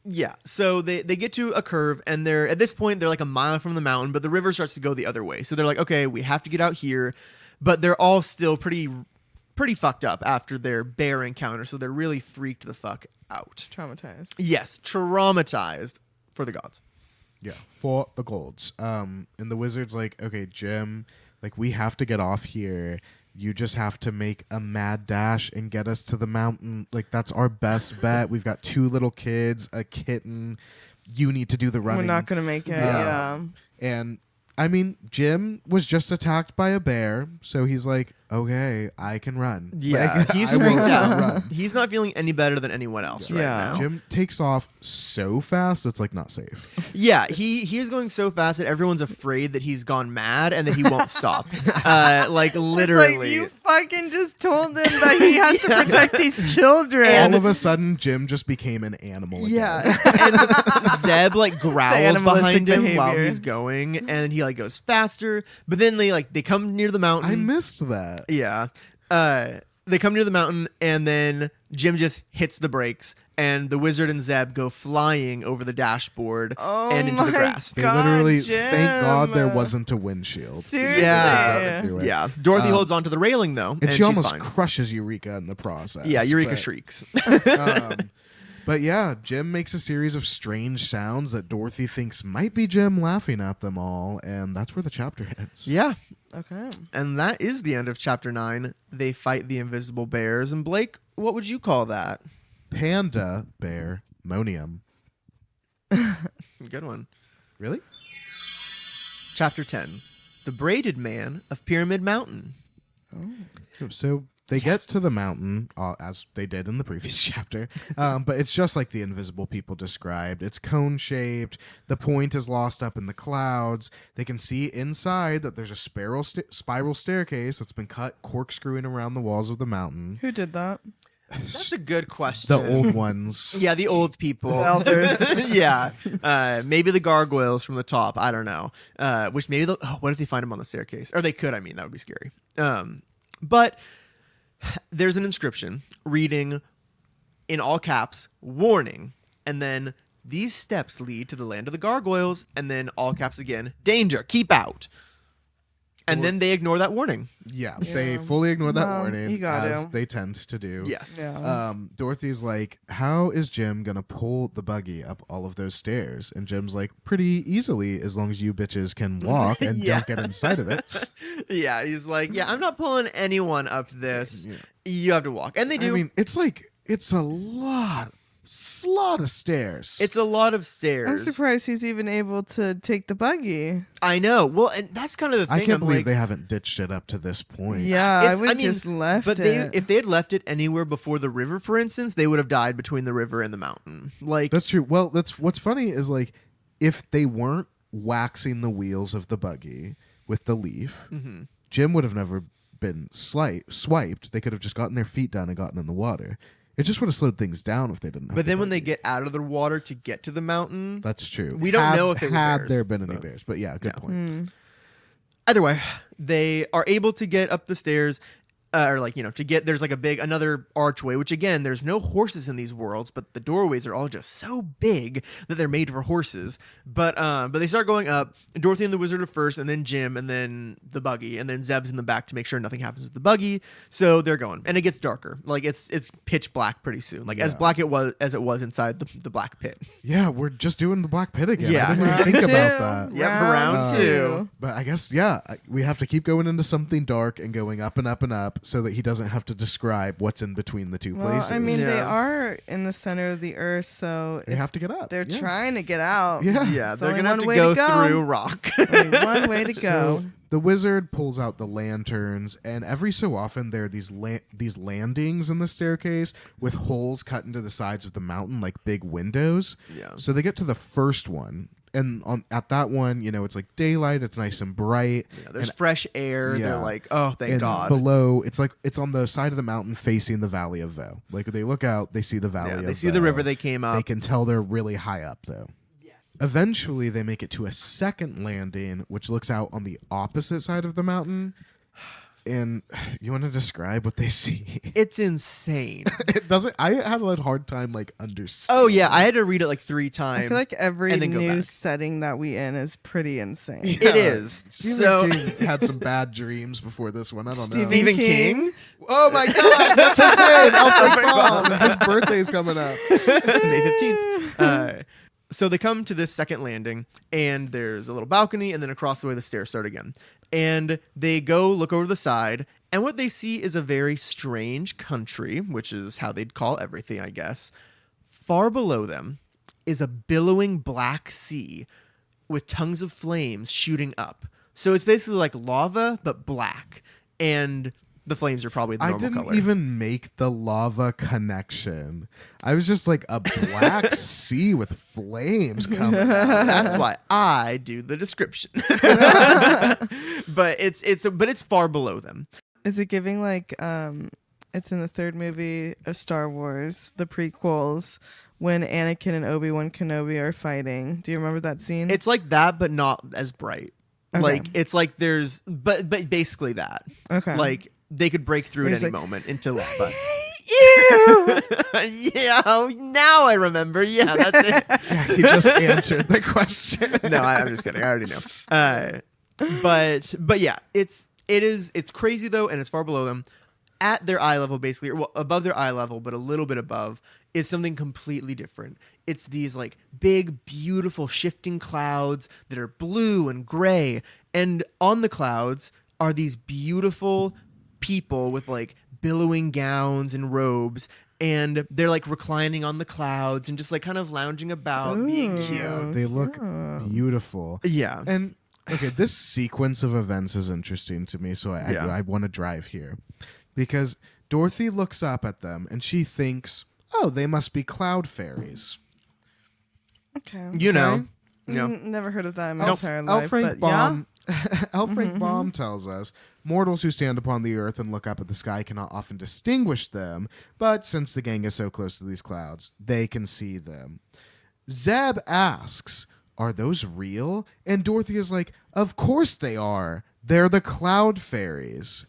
Yeah. So they get to a curve, and they're at this point they're like a mile from the mountain, but the river starts to go the other way. So they're like, okay, we have to get out here, but they're all still pretty fucked up after their bear encounter. So they're really freaked the fuck out. Traumatized. Yes, traumatized for the gods. Yeah, for the golds. And the wizard's like, okay, Jim, like we have to get off here. You just have to make a mad dash and get us to the mountain. Like that's our best bet. We've got 2 little kids, a kitten. You need to do the running. We're not gonna make it. Yeah. And I mean, Jim was just attacked by a bear, so he's like, okay, I can run. Yeah, Like, he's I will freaked out. run. He's not feeling any better than anyone else right Yeah. now. Jim takes off so fast, it's like not safe. Yeah, he is going so fast that everyone's afraid that he's gone mad and that he won't stop. Like literally. Like you fucking just told him that he has to protect these children. All of a sudden, Jim just became an animal again. Yeah, and Zeb like growls animalistic behind him while behavior. he's going, and he like goes faster. But then they come near the mountain. I missed that. Yeah. They come near the mountain, and then Jim just hits the brakes, and the wizard and Zeb go flying over the dashboard Oh and into the my grass. They God, literally, Jim. thank God there wasn't a windshield. Seriously. Yeah. Do it. Yeah. Dorothy holds onto the railing though, And she she's almost fine. crushes Eureka in the process. Yeah, Eureka but, shrieks. But yeah, Jim makes a series of strange sounds that Dorothy thinks might be Jim laughing at them all, and that's where the chapter ends. Yeah. Okay. And that is the end of chapter 9. They fight the invisible bears. And Blake, what would you call that? Panda Bear Monium. Good one. Really? Chapter 10. The Braided Man of Pyramid Mountain. So they get to the mountain, as they did in the previous chapter, but it's just like the invisible people described. It's cone-shaped. The point is lost up in the clouds. They can see inside that there's a spiral staircase that's been cut, corkscrewing around the walls of the mountain. Who did that? That's a good question. The old ones. Yeah, the old people. The elders. Yeah. Maybe the gargoyles from the top. I don't know. Which maybe what if they find them on the staircase? Or they could, that would be scary. But there's an inscription reading in all caps, warning. And then these steps lead to the land of the gargoyles. And then all caps again, danger, keep out. And then they ignore that warning. Yeah, they fully ignore that warning, you got as to. they tend to do. Yes. Yeah. Dorothy's like, how is Jim gonna pull the buggy up all of those stairs? And Jim's like, pretty easily, as long as you bitches can walk and Yeah. don't get inside of it. Yeah, he's like, yeah, I'm not pulling anyone up this. You have to walk. And they do. I mean, it's a lot of stairs. It's a lot of I'm stairs. surprised he's even able to take the buggy. I know. Well, and that's kind of the thing. I can't I'm believe like, they haven't ditched it up to this point. Yeah, I It's- would I mean, just left but it. if they had left it anywhere before the river, for instance, they would have died between the river and the mountain. Like, That's true. Well, that's what's funny is like if they weren't waxing the wheels of the buggy with the leaf, Jim would have never been swiped. They could have just gotten their feet down and gotten in the water. It just would have slowed things down if they didn't. Have but the then when they buggy. get out of the water to get to the mountain, That's true. We don't know if they were had bears, there been any but- bears, but yeah, good point. either way, they are able to get up the stairs. Or like, to get, there's like another archway, which again, there's no horses in these worlds, but the doorways are all just so big that they're made for horses. But they start going up. Dorothy and the wizard are first, and then Jim, and then the buggy, and then Zeb's in the back to make sure nothing happens with the buggy. So they're going, and it gets darker. Like it's pitch black pretty soon. Like as black as it was inside the black pit. Yeah, we're just doing the black pit again. Yeah. I didn't even think about that. Yep, round two. But I guess we have to keep going into something dark and going up and up and up, so that he doesn't have to describe what's in between the two Well, places. I mean, they Yeah. are in the center of the earth, so they have to get up. they're Yeah. trying to get out. Yeah. Yeah, It's they're only gonna have one to way go to go. through rock. Only one way to go. So the wizard pulls out the lanterns, and every so often there are these landings in the staircase with holes cut into the sides of the mountain, like big windows. Yeah. So they get to the first one, and at that one, it's like daylight. It's nice and bright. Yeah, there's and, fresh air. Yeah. They're like, oh, thank and God. below, it's on the side of the mountain facing the Valley of Voe. Like they look out, they see the Valley. Yeah, of they see the Voe. river they came up. They can tell they're really high up, though. Eventually, they make it to a second landing, which looks out on the opposite side of the mountain. And you want to describe what they see? It's insane. It doesn't. I had a hard time understanding. Oh yeah, I had to read it like 3 times. I feel like every and then go new back. setting that we in is pretty insane. It is. Stephen So King had some bad dreams before this one. I don't know. Stephen King? Oh my God, what's his name? Alfred Baum. His birthday's coming up. May 15th. So they come to this second landing, and there's a little balcony, and then across the way the stairs start again. And they go look over the side, and what they see is a very strange country, which is how they'd call everything, I guess. Far below them is a billowing black sea with tongues of flames shooting up. So it's basically like lava, but black. And the flames are probably the I normal didn't color. even make the lava connection. I was just like a black sea with flames coming out. That's why I do the description. But it's far below them. Is it giving it's in the third movie of Star Wars, the prequels, when Anakin and Obi-Wan Kenobi are fighting? Do you remember that scene? It's like that, but not as bright. Okay. Like it's like there's, but basically that. Okay. Like they could break through at He's any like, moment into lava. you. Yeah, now I remember. Yeah, that's it. Yeah, he just answered the question. No, I'm just kidding. I already know. But yeah, it's crazy though, and it's far below them. At their eye level, basically, or above their eye level, but a little bit above, is something completely different. It's these like big, beautiful, shifting clouds that are blue and gray, and on the clouds are these beautiful people with like billowing gowns and robes. And they're like reclining on the clouds and just like kind of lounging about, being cute. They look beautiful. Yeah. And okay, this sequence of events is interesting to me, so I want to drive here. Because Dorothy looks up at them and she thinks, oh, they must be cloud fairies. Okay. You know. Yeah. Never heard of that in my entire life. Frank but Baum, L. Frank Baum tells us, mortals who stand upon the earth and look up at the sky cannot often distinguish them, but since the gang is so close to these clouds, they can see them. Zeb asks, are those real? And Dorothy is like, of course they are. They're the cloud fairies.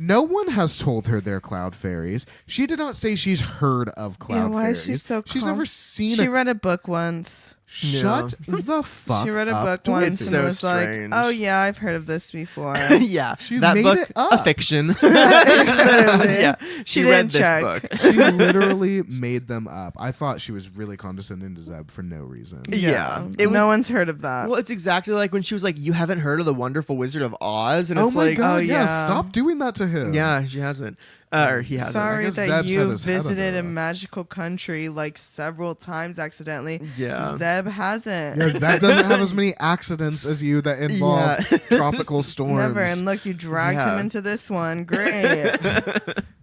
No one has told her they're cloud fairies. She did not say she's heard of cloud why fairies. is she so She's calm? never seen She read a book once. Shut the fuck up. She read a book Dorothy. once and So was strange. like, "Oh yeah, I've heard of this before." Yeah, She that made book, it up. a fiction. Literally. Yeah, She read didn't this check. book. She literally made them up. I thought she was really condescending to Zeb for no reason. Yeah. It was- no one's heard of that. Well, it's exactly like when she was like, "You haven't heard of the Wonderful Wizard of Oz," and Oh it's my like, god, oh, yeah. yeah. Stop doing that to him. yeah, she hasn't, or he hasn't. Sorry guess that Zeb's had you his head under visited a that. magical country like several times accidentally. Yeah. Zeb hasn't. Yeah, Zeb doesn't have as many accidents as you that involve tropical storms. Never. And look, you dragged him Yeah. into this one. Great.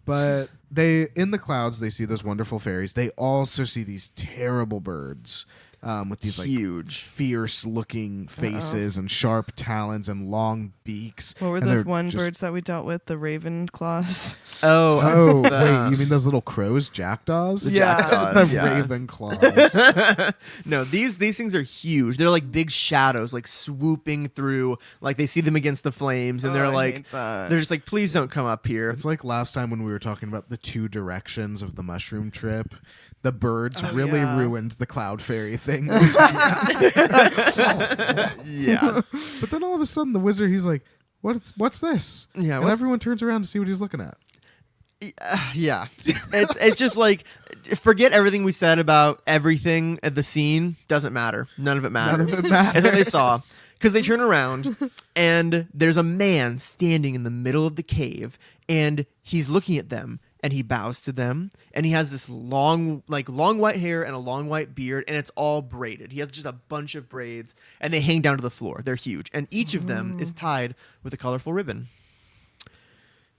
But they, in the clouds, they see those wonderful fairies. They also see these terrible birds with these like Huge. fierce-looking faces and sharp talons and long beaks. What were And those they're one just- birds that we dealt with? The raven claws. Oh, the- wait, you mean those little crows, jackdaws? Yeah. jackdaws, the yeah. raven claws. No, these things are huge. They're like big shadows, like swooping through. Like they see them against the flames, and Oh, they're I like, hate that. they're just like, please don't come up here. It's like last time when we were talking about the two directions of the mushroom trip. The birds Oh, really yeah. ruined the cloud fairy thing. Yeah, But then all of a sudden, the wizard, he's like, what's this? Yeah, And what- everyone turns around to see what he's looking at. yeah. It's just like, forget everything we said about everything at the scene. Doesn't matter. None of it matters. None of it matters. That's what they saw. Because they turn around and there's a man standing in the middle of the cave, and he's looking at them, and he bows to them, and he has this long white hair and a long white beard, and it's all braided. He has just a bunch of braids, and they hang down to the floor. They're huge, and each of them is tied with a colorful ribbon.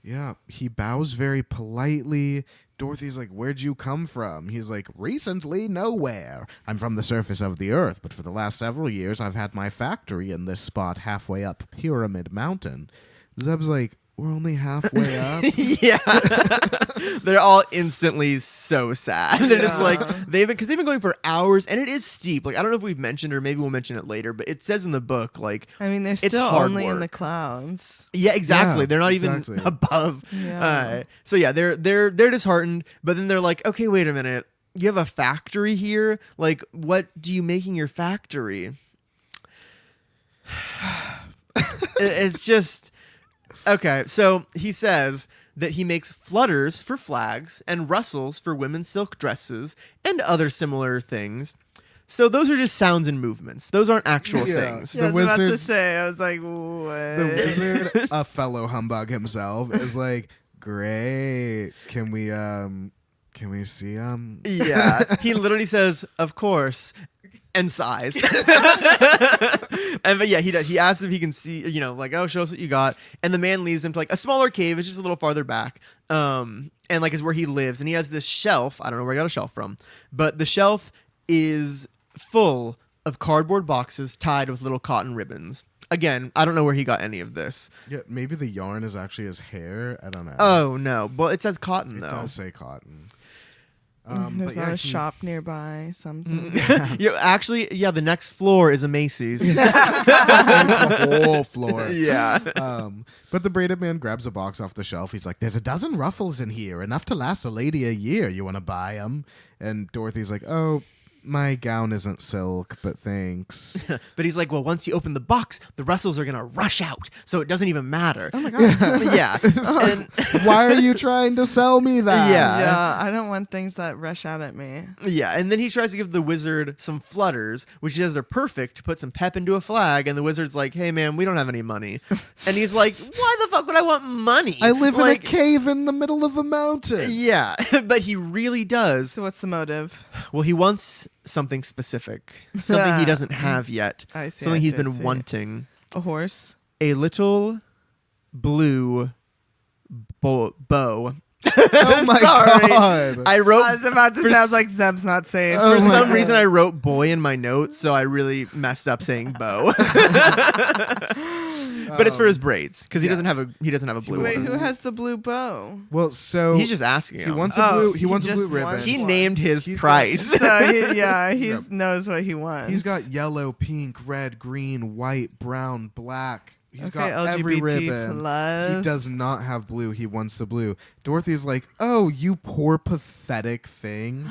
Yeah, he bows very politely. Dorothy's like, where'd you come from? He's like, recently, nowhere. I'm from the surface of the earth, but for the last several years, I've had my factory in this spot halfway up Pyramid Mountain. Zeb's like, we're only halfway up? Yeah. They're all instantly so sad. They're just like, Yeah. they've been going for hours, and it is steep. Like, I don't know if we've mentioned, or maybe we'll mention it later, but it says in the book, like, I mean, they're it's still hard only in work. the clouds. yeah, exactly. Yeah, They're not exactly. even above. Yeah. So yeah, they're disheartened, but then they're like, okay, wait a minute. You have a factory here? Like, what do you make in your factory? It's just okay. So he says that he makes flutters for flags and rustles for women's silk dresses and other similar things. So those are just sounds and movements. Those aren't actual Yeah. things. The Yeah, I was about to wizards- say, I was like, The what? wizard, a fellow humbug himself, is like, great. Can we see him? Yeah. He literally says, "Of course," and sighs. But yeah, he does. He asks if he can see, like, oh, show us what you got. And the man leads him to like a smaller cave. It's just a little farther back. And like is where he lives. And he has this shelf. I don't know where I got a shelf from, but the shelf is full of cardboard boxes tied with little cotton ribbons. Again, I don't know where he got any of this. Yeah, maybe the yarn is actually his hair. I don't know. Oh no. Well, it says cotton it though. does say cotton. There's but not yeah, a shop nearby. Something. Actually, yeah, the next floor is a Macy's. the whole floor. Yeah. But the braided man grabs a box off the shelf. He's like, there's a dozen ruffles in here, enough to last a lady a year. You want to buy them? And Dorothy's like, oh, my gown isn't silk, but thanks. But he's like, well, once you open the box, the rustles are going to rush out. So it doesn't even matter. Oh my god. Yeah. And, Why are you trying to sell me that? Yeah. Yeah, I don't want things that rush out at me. yeah. And then he tries to give the wizard some flutters, which he says are perfect to put some pep into a flag. And the wizard's like, hey, man, we don't have any money. And he's like, why the fuck would I want money? I live Like, in a cave in the middle of a mountain. Yeah. But he really does. So what's the motive? Well, he wants something specific, something he doesn't have yet, I see, something I he's see, I been see. wanting. A horse? A little blue bow. Oh my Sorry. god. I wrote I was about to for say, I s- was like, Zeb's not safe. Oh for my some God. reason I wrote boy in my notes, so I really messed up saying bow. But it's for his braids because he doesn't have a blue Wait, one. who has the blue bow? Well, so He's just asking he him. wants a Oh, blue. He he wants a blue just ribbon. wants He one. named his He's got- price. So he knows what he wants. He's got yellow, pink, red, green, white, brown, black. He's okay, got every LGBT ribbon. plus. He does not have blue. He wants the blue. Dorothy's like, oh, you poor pathetic thing.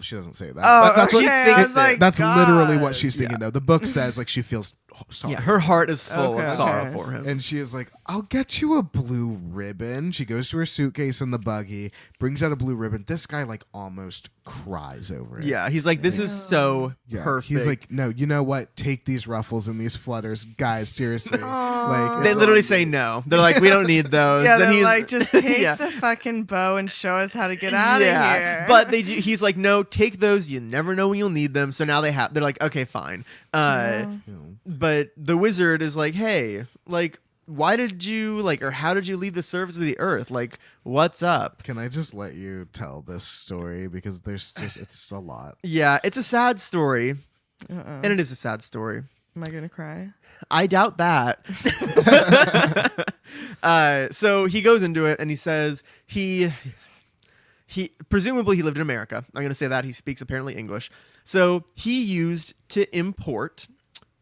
She doesn't say that. Oh, That's okay. what- I was like, that's literally what God. she's thinking, though. The book says like she feels sorry. Yeah, her heart is full Okay, of sorrow okay. for him. And she is like, I'll get you a blue ribbon. She goes to her suitcase in the buggy, brings out a blue ribbon. This guy like almost cries over it. Yeah, he's like, this is so Yeah, perfect. he's like, no, you know what? Take these ruffles and these flutters, guys. Seriously, like they it's literally all- say no. They're like, we don't need those. Yeah, And they're he's like, just take yeah. the fucking bow and show us how to get out of here. But he's like, no, take those. You never know when you'll need them. So now they're like, okay, fine. you know. But the wizard is like, hey, like, why did you like, or how did you leave the surface of the earth? Like, what's up? Can I just let you tell this story because it's a lot. Yeah, it's a sad story, Uh-oh. and it is a sad story. Am I gonna cry? I doubt that. So he goes into it and he says he presumably he lived in America. I'm going to say that he speaks apparently English. So he used to import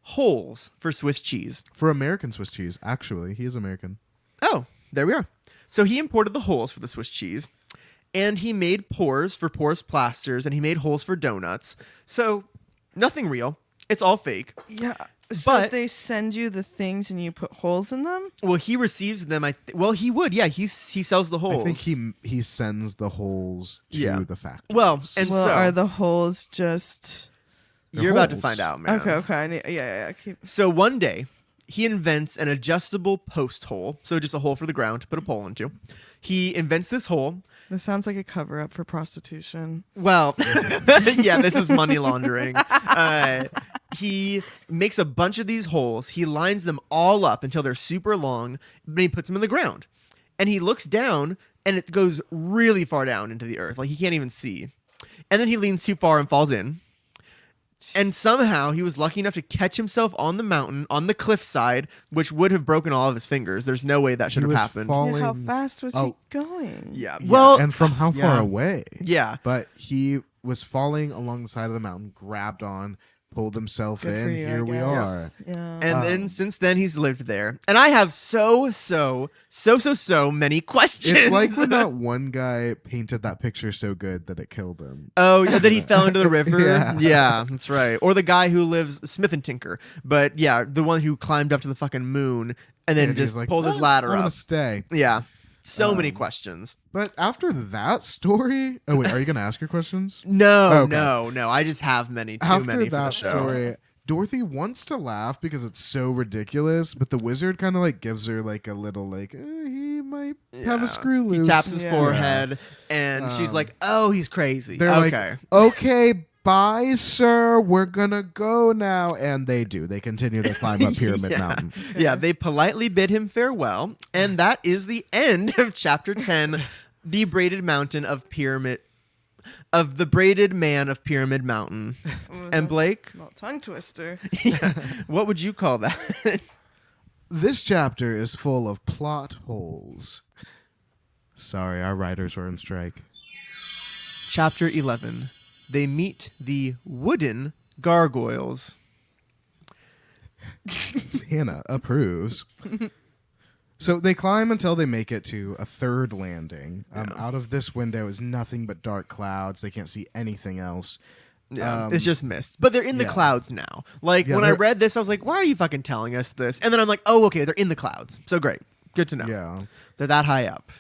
holes for Swiss cheese. For American Swiss cheese, actually, he is American. Oh, there we are. So he imported the holes for the Swiss cheese, and he made pores for porous plasters, and he made holes for donuts. So nothing real. It's all fake. Yeah. So But- they send you the things and you put holes in them? Well, he receives them. Well, he would. Yeah, he sells the holes. I think he sends the holes to Yeah. the factory. Well, and Well, so are the holes just you're about to holes. find out, man. okay? I need, yeah. Keep. So one day, he invents an adjustable post hole. So just a hole for the ground to put a pole into. He invents this hole. This sounds like a cover up for prostitution. Well, yeah, this is money laundering. He makes a bunch of these holes. He lines them all up until they're super long. Then he puts them in the ground. And he looks down, and it goes really far down into the earth. Like he can't even see. And then he leans too far and falls in. And somehow he was lucky enough to catch himself on the mountain, on the cliffside, which would have broken all of his fingers. There's no way that should He have was happened. falling- Yeah, how fast was he Oh. going? Yeah. Yeah, Well, and from how far yeah. away? yeah. But he was falling along the side of the mountain, grabbed on, pulled himself Good for in. you, I Here we are. guess. Yeah. And then since then he's lived there. And I have so many questions. It's like when that one guy painted that picture so good that it killed him. Oh, yeah, that he fell into the river. Yeah. That's right. Or the guy who lives Smith and Tinker. But yeah, the one who climbed up to the fucking moon and then And he's just like, pulled his "Oh, ladder I'm gonna up. stay. Yeah. So many questions. But after that story, oh wait, are you gonna ask your questions? No, Okay. no. I just have many. Too After many for the that show. story, Dorothy wants to laugh because it's so ridiculous, but the wizard kind of like gives her like a little like he might have Yeah. a screw He loose. taps his Yeah. forehead and she's like, "Oh, he's crazy." They're Okay. like, okay, bye, sir. We're gonna go now, and they do. They continue their climb up Pyramid Yeah. Mountain. Yeah, they politely bid him farewell, and that is the end of chapter 10, The Braided Mountain of Pyramid of the Braided Man of Pyramid Mountain. And Blake, Well, tongue twister. what would you call that? This chapter is full of plot holes. Sorry, our writers were on strike. Chapter 11. They meet the wooden gargoyles. Hannah approves. So they climb until they make it to a third landing. Out of this window is nothing but dark clouds. They can't see anything else. Yeah, it's just mist. But they're in the yeah. clouds now. Like, Yeah, when I they're- read this, I was like, why are you fucking telling us this? And then I'm like, oh, okay, they're in the clouds. So great. Good to know. Yeah. They're that high up.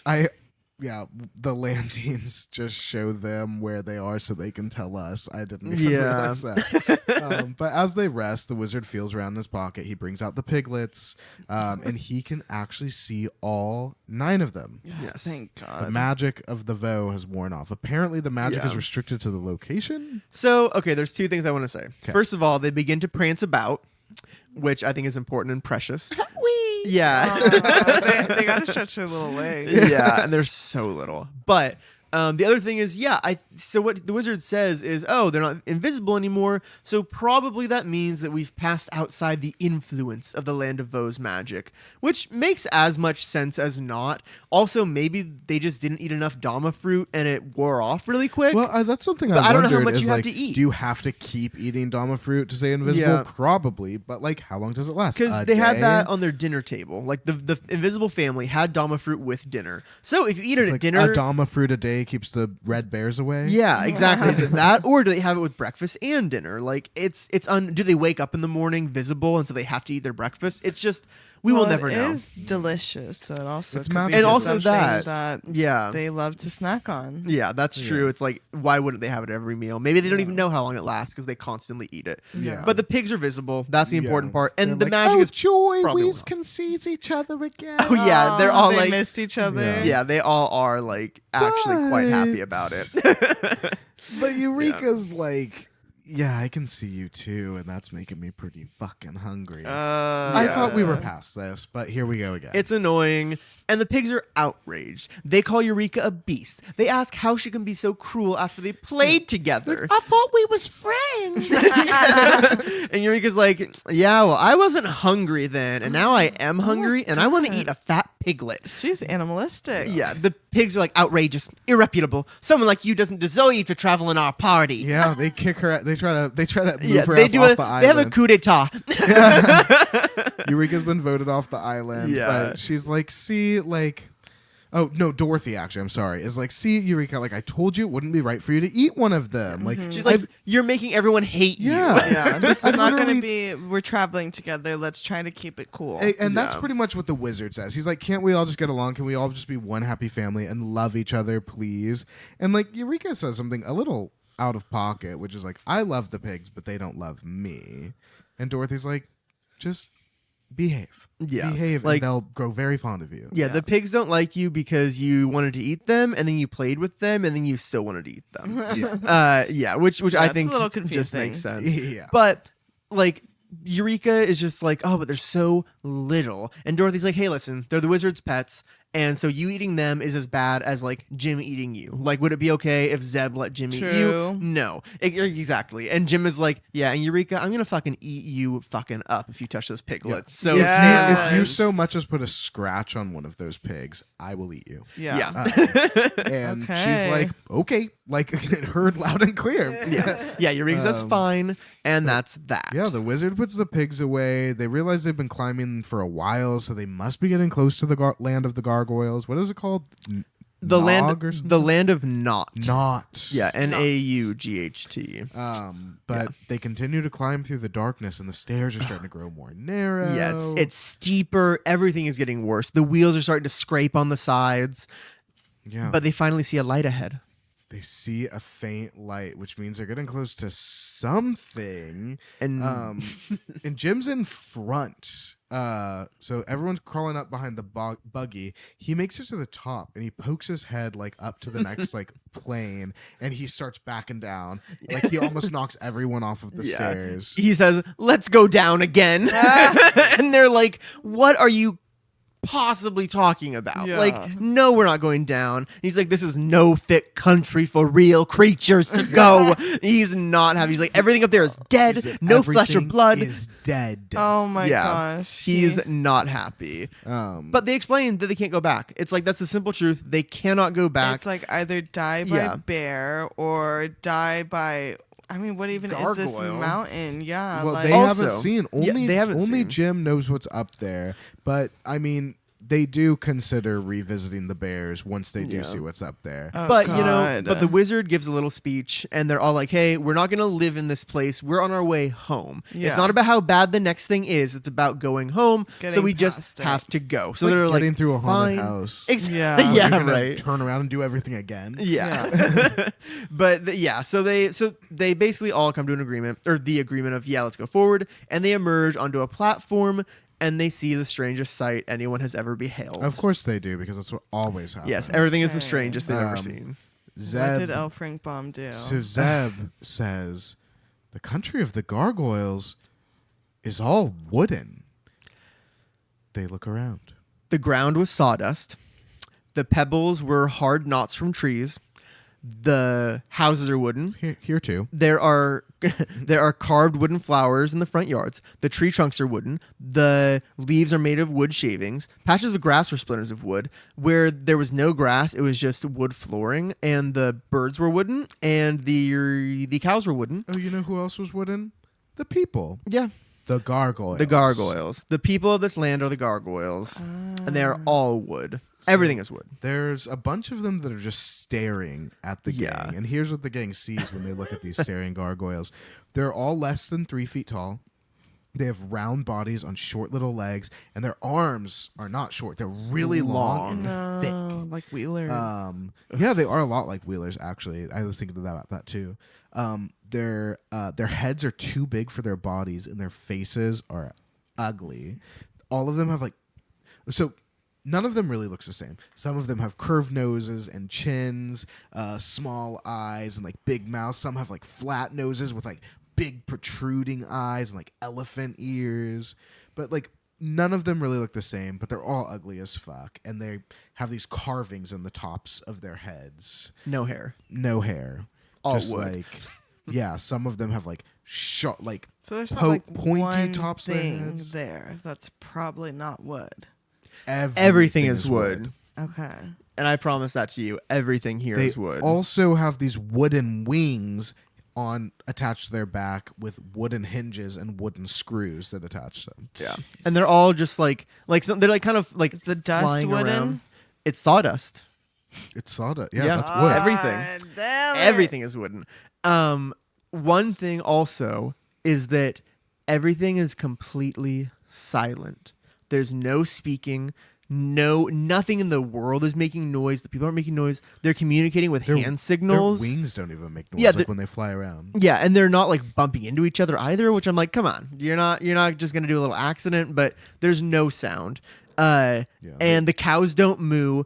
The landings just show them where they are so they can tell us. I didn't even Yeah. realize that. But as they rest, the wizard feels around in his pocket. He brings out the piglets, and he can actually see all 9 of them. Yes. Thank The God. magic of the Vo has worn off. Apparently, the magic Yeah. is restricted to the location. So, okay, there's 2 things I want to say. First of all, they begin to prance about, which I think is important and precious. Yeah. They gotta stretch their little legs. Yeah, and they're so little. But the other thing is, so what the wizard says is, oh, they're not invisible anymore, so probably that means that we've passed outside the influence of the Land of Vo's magic, which makes as much sense as not. Also, maybe they just didn't eat enough Dama fruit and it wore off really quick. Well, that's something But I don't know how wondered much is, you have like, to eat. Do you have to keep eating Dama fruit to stay invisible? Yeah. Probably, but like, how long does it last? Because A they had day? that on their dinner table. Like, the invisible family had Dama fruit with dinner. So if you eat it It's at like dinner... a Dama fruit a day it keeps the red bears away. Yeah, exactly. Is it that, or do they have it with breakfast and dinner? Like do they wake up in the morning visible, and so they have to eat their breakfast? It's just we will never know. It is delicious, so it also It's could be magical. just And also something that- that Yeah, they love to snack on. yeah, that's true. It's like, why wouldn't they have it every meal? Maybe they don't even know how long it lasts because they constantly eat it. Yeah. But the pigs are visible. That's the important part, and They're the like, magic oh, is joy, probably we wrong. can seize each other again. Oh yeah, they're all they like missed each other. Yeah. yeah, they all are like actually quite happy about it. But Eureka's like, yeah, I can see you too, and that's making me pretty fucking hungry. I Yeah. thought we were past this, but here we go again. It's annoying, and the pigs are outraged. They call Eureka a beast. They ask how she can be so cruel after they played together. I thought we was friends. And Eureka's like, yeah, well, I wasn't hungry then, and now I am hungry, and I want to eat a fat piglet. She's animalistic. Yeah, the pigs are like, outrageous, irreputable. Someone like you doesn't deserve to travel in our party. Yeah, they kick her. They try to move Yeah, her they ass do off a. the They have a island. coup d'état. Eureka's been voted off the island. Yeah. But she's like, see, like, oh no, Dorothy actually. I'm sorry. Is like, see, Eureka. Like I told you, it wouldn't be right for you to eat one of them. Like She's like, you're making everyone hate yeah. you. Yeah, this is I've not going to literally- be. We're traveling together. Let's try to keep it cool. And that's Yeah. pretty much what the wizard says. He's like, can't we all just get along? Can we all just be one happy family and love each other, please? And like Eureka says something a little out of pocket, which is like, I love the pigs, but they don't love me. And Dorothy's like, just behave. Yeah, Behave, like- and they'll grow very fond of you. Yeah, the pigs don't like you because you wanted to eat them, and then you played with them, and then you still wanted to eat them. Yeah, which I it's think a little just confusing. makes sense. Yeah. But like Eureka is just like, oh, but they're so little, and Dorothy's like, hey, listen, they're the wizard's pets. And so you eating them is as bad as like Jim eating you. Like, would it be okay if Zeb let Jim eat you? True. No, exactly. And Jim is like, yeah, and Eureka, I'm gonna fucking eat you fucking up if you touch those piglets. So if, Yeah. if you so much as put a scratch on one of those pigs, I will eat you. yeah. And she's Okay. like, okay, like heard loud and clear. yeah, Eureka says fine, and that's that. Yeah, the wizard puts the pigs away. They realize they've been climbing for a while, so they must be getting close to the land of the gargoyles. What is it called? the Nog land, or something? the land of Naught. Not. Yeah, Naught. But they continue to climb through the darkness, and the stairs are starting to grow more narrow. Yeah, it's steeper. Everything is getting worse. The wheels are starting to scrape on the sides, yeah. but they finally see a light ahead. They see a faint light, which means they're getting close to something. And And Jim's in front. So everyone's crawling up behind the buggy. He makes it to the top, and he pokes his head like up to the next like plane, and he starts backing down. Like he almost knocks everyone off of the stairs. he says, "Let's go down again." And they're like, "What are you possibly talking about? Yeah. Like, no, we're not going down." He's like, "This is no fit country for real creatures to go." He's not happy. He's like, "Everything up there is dead. He said, No flesh or "Everything blood." is dead. Oh my Yeah. gosh. He's not happy. But But they explain that they can't go back. It's like, that's the simple truth. They cannot go back. It's like either die by Yeah. bear or die by. I mean, what even is this Gargoyle. mountain? Yeah. well, like, they Also- haven't seen. Yeah, Only they haven't only seen. Jim knows what's up there. But I mean, they do consider revisiting the bears once they do Yeah. see what's up there. oh But God. but the wizard gives a little speech, and they're all like, "Hey, we're not gonna live in this place. We're on our way home. Yeah. It's not about how bad the next thing is. It's about going home. so Getting we just past it. have to go." So Like they're getting like, through a haunted "Fine." house. Yeah. Yeah, You're gonna right. Turn around and do everything again. Yeah. But so they basically all come to an agreement, or the agreement of, yeah, let's go forward, and they emerge onto a platform, and they see the strangest sight anyone has ever beheld. Of course they do, because that's what always happens. Yes, everything is the Okay. strangest they've ever Um, seen. What Zeb, did L. Frank Baum do? so Zeb says, the country of the gargoyles is all wooden. They look around. The ground was sawdust. The pebbles were hard knots from trees. The houses are wooden. Here too. There are there are carved wooden flowers in the front yards. The tree trunks are wooden. The leaves are made of wood shavings. Patches of grass were splinters of wood. Where there was no grass, it was just wood flooring. And the birds were wooden. And the cows were wooden. Oh, you know who else was wooden? The people. Yeah, The gargoyles. the gargoyles. The people of this land are the gargoyles, and they are all wood. Everything is wood. There's a bunch of them that are just staring at the Yeah. gang. And here's what the gang sees when they look at these staring gargoyles. They're all less than 3 feet tall. They have round bodies on short little legs, and their arms are not short. They're really long and thick. No, like wheelers. Yeah, they are a lot like wheelers, actually. I was thinking about that too. Their heads are too big for their bodies, and their faces are ugly. All of them have none of them really looks the same. Some of them have curved noses and chins, small eyes, and like big mouths. Some have like flat noses with like big protruding eyes and like elephant ears. But like none of them really look the same, but they're all ugly as fuck. And they have these carvings in the tops of their heads. No hair. No hair. All Just wood. like, yeah, some of them have like short, like so there's not like pointy one tops of their thing heads. there. That's probably not wood. Everything is wood. Okay. And I promise that to you. Everything here They is wood. also have these wooden wings attached to their back with wooden hinges and wooden screws that attach them. Yeah. And they're all just like they're like kind of like Is the dust flying wooden? around. It's sawdust. It's sawdust. Yeah, Yeah. that's wood. Everything. Damn it. Everything is wooden. One thing also is that everything is completely silent. There's no speaking. Nothing in the world is making noise. The people aren't making noise. They're communicating with hand signals. Their wings don't even make noise Yeah, like when they fly around. Yeah, and they're not like bumping into each other either, which I'm like, come on. You're not just gonna do a little accident, but there's no sound. And the cows don't moo.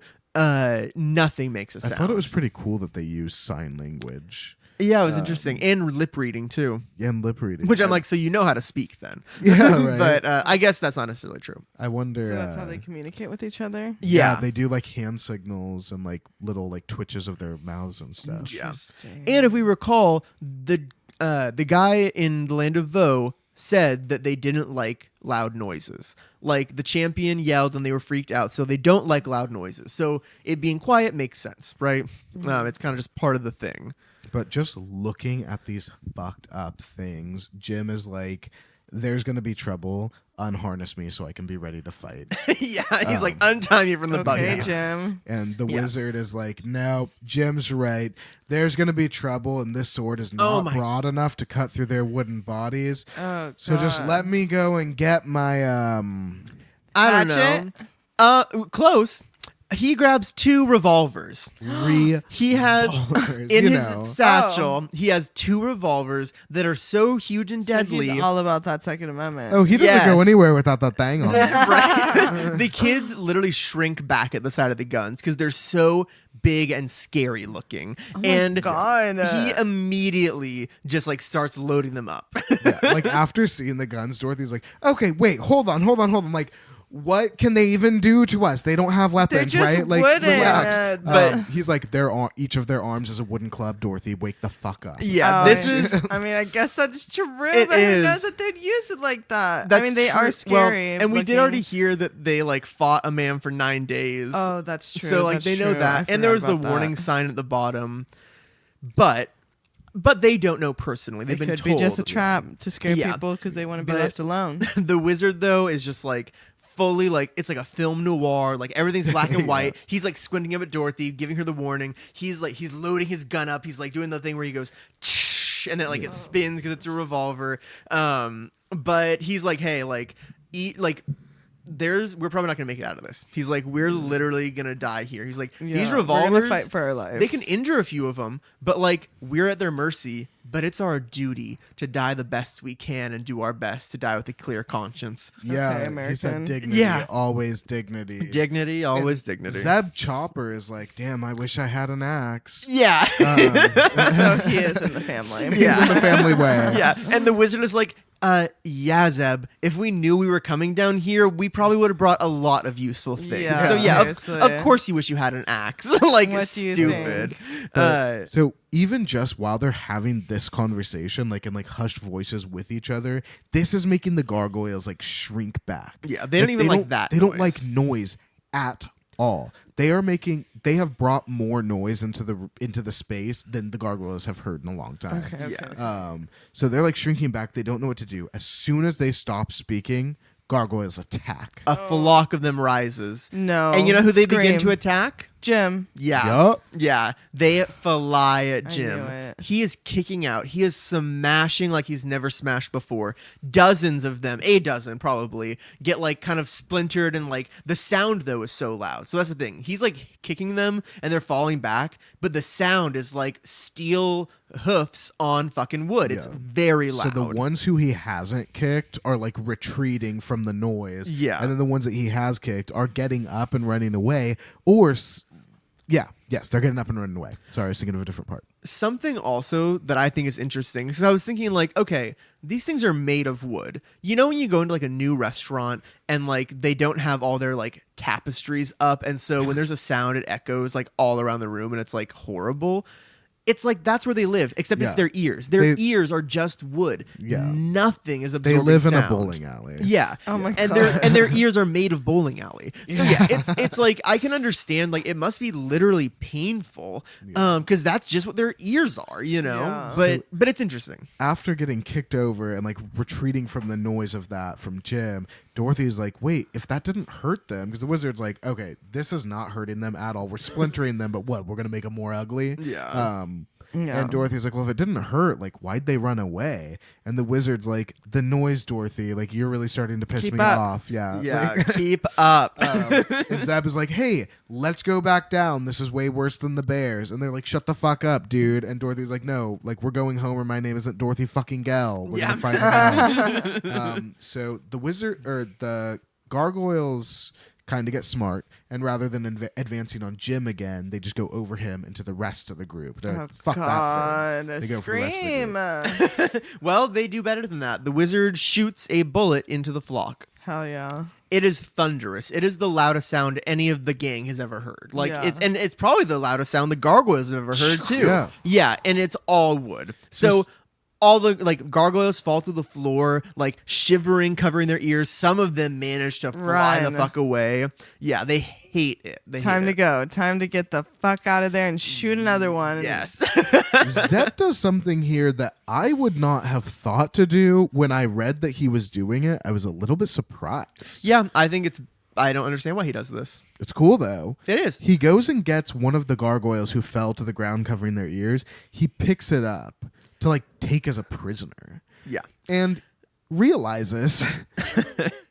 Nothing makes a sound. I thought it was pretty cool that they use sign language. Yeah, it was interesting. And lip reading too. Yeah, and lip reading. Which I'm like, so you know how to speak then. Yeah, right. But I guess that's not necessarily true. I wonder. So that's how they communicate with each other? Yeah. they do like hand signals and like little like twitches of their mouths and stuff. Yeah. Interesting. And if we recall, the guy in the land of Vo said that they didn't like loud noises. Like the champion yelled and they were freaked out, so they don't like loud noises. So it being quiet makes sense, right? It's kind of just part of the thing. But just looking at these fucked up things, Jim is like, there's going to be trouble. Unharness me so I can be ready to fight. Yeah, he's like, untie me from the Okay, buggy. Jim. And the wizard is like, no, Jim's right. There's going to be trouble, and this sword is not broad enough to cut through their wooden bodies. Oh, So just let me go and get my I don't know. Close. He grabs 2 revolvers. He has in his satchel. He has 2 revolvers that are so huge and deadly. He's all about that Second Amendment. Oh, he doesn't go Yes. anywhere without that thing on. Right? The kids literally shrink back at the side of the guns because they're so big and scary looking. And God. he immediately just like starts loading them up. Yeah, like after seeing the guns, Dorothy's like, okay, wait, hold on. Like, what can they even do to us? They don't have weapons, They're just right? Like, wooden. relax. But- he's like, each of their arms is a wooden club. Dorothy, wake the fuck up. Yeah, Oh, this yeah. is I mean, I guess that's true. It but is. who knows that they'd use it like that? that's I mean, they true. are scary. Well, and we did looking. already hear that they like fought a man for 9 days. Oh, that's true. So like That's they know true. that, I and there forgot was the about warning that. sign at the bottom, but they don't know personally. They've It been could told. be just a trap to scare Yeah. people because they want to be But- left alone. The wizard though is just like fully like it's like a film noir. Like everything's black and Yeah. white. He's like squinting up at Dorothy, giving her the warning. He's loading his gun up. He's like doing the thing where he goes, and then like it spins because it's a revolver. But he's like, hey, like eat like. We're probably not gonna make it out of this. He's like, we're literally gonna die here. He's like, these Yeah, revolvers, we're gonna fight for our lives. they can injure a few of them, but like we're at their mercy. But it's our duty to die the best we can and do our best to die with a clear conscience. Yeah, Okay, he said American. dignity. Yeah. Always dignity. Dignity, always dignity. Zeb Chopper is like, damn, I wish I had an axe. Yeah. So he is in the family. He's in the family way. Yeah. And the wizard is like, yeah, Zeb, if we knew we were coming down here, we probably would have brought a lot of useful things. Yeah, So yeah, seriously. of course you wish you had an axe. Like, What do you stupid. So even just while they're having this conversation, like in like hushed voices with each other, this is making the gargoyles like shrink back. Yeah, they don't even like that They don't noise. like noise at all. They have brought more noise into the space than the gargoyles have heard in a long time. Okay. Yeah. So they're like shrinking back. They don't know what to do. As soon as they stop speaking, gargoyles attack. A flock of them rises. No. And you know who they begin Scream. to attack? Jim. Yeah. Yup. Yeah. They fly at I Jim. knew it. He is kicking out. He is smashing like he's never smashed before. Dozens of them, a dozen probably, get like kind of splintered, and like the sound though is so loud. So that's the thing. He's like kicking them and they're falling back, but the sound is like steel hoofs on fucking wood. It's Yeah. very loud. So the ones who he hasn't kicked are like retreating from the noise. Yeah. And then the ones that he has kicked are getting up and running away, yes, they're getting up and running away. Sorry, I was thinking of a different part. Something also that I think is interesting, because I was thinking like, okay, these things are made of wood. You know when you go into like a new restaurant and like they don't have all their like tapestries up, and so when there's a sound it echoes like all around the room and it's like horrible. It's like that's where they live, except it's Yeah. their ears. Their ears are just wood. Yeah. Nothing is They absorbing live in a sound. bowling alley. Yeah. Oh my and God. their ears are made of bowling alley. So yeah, it's like I can understand like it must be literally painful because that's just what their ears are, you know. Yeah. But it's interesting. After getting kicked over and like retreating from the noise of that from Jim, Dorothy is like, wait, if that didn't hurt them, because the wizard's like, okay, this is not hurting them at all. We're splintering them, but what? We're gonna make them more ugly. Yeah. Yeah. And Dorothy's like, well, if it didn't hurt, like, why'd they run away? And the wizard's like, the noise, Dorothy, like, you're really starting to piss Keep me up. off. Yeah. Yeah, Like, keep up. and Zeb is like, hey, let's go back down. This is way worse than the bears. And they're like, shut the fuck up, dude. And Dorothy's like, no, like, we're going home, or my name isn't Dorothy fucking Gell. We're Yeah. gonna find out. So the wizard, or the gargoyles, kind of get smart, and rather than advancing on Jim again, they just go over him into the rest of the group. They're like, fuck that thing. They go for the rest of the Scream. Well, they do better than that. The wizard shoots a bullet into the flock. Hell yeah. It is thunderous. It is the loudest sound any of the gang has ever heard. Like Yeah. it's probably the loudest sound the gargoyles have ever heard too. Yeah. Yeah, and it's all wood. So all the like gargoyles fall to the floor, like shivering, covering their ears. Some of them manage to fly the Run. fuck away. Yeah, they hate it. They Time hate to it. go. Time to get the fuck out of there and shoot another one. Yes. Zeb does something here that I would not have thought to do. When I read that he was doing it, I was a little bit surprised. Yeah, I don't understand why he does this. It's cool, though. It is. He goes and gets one of the gargoyles who fell to the ground covering their ears. He picks it up to like take as a prisoner, Yeah. and realizes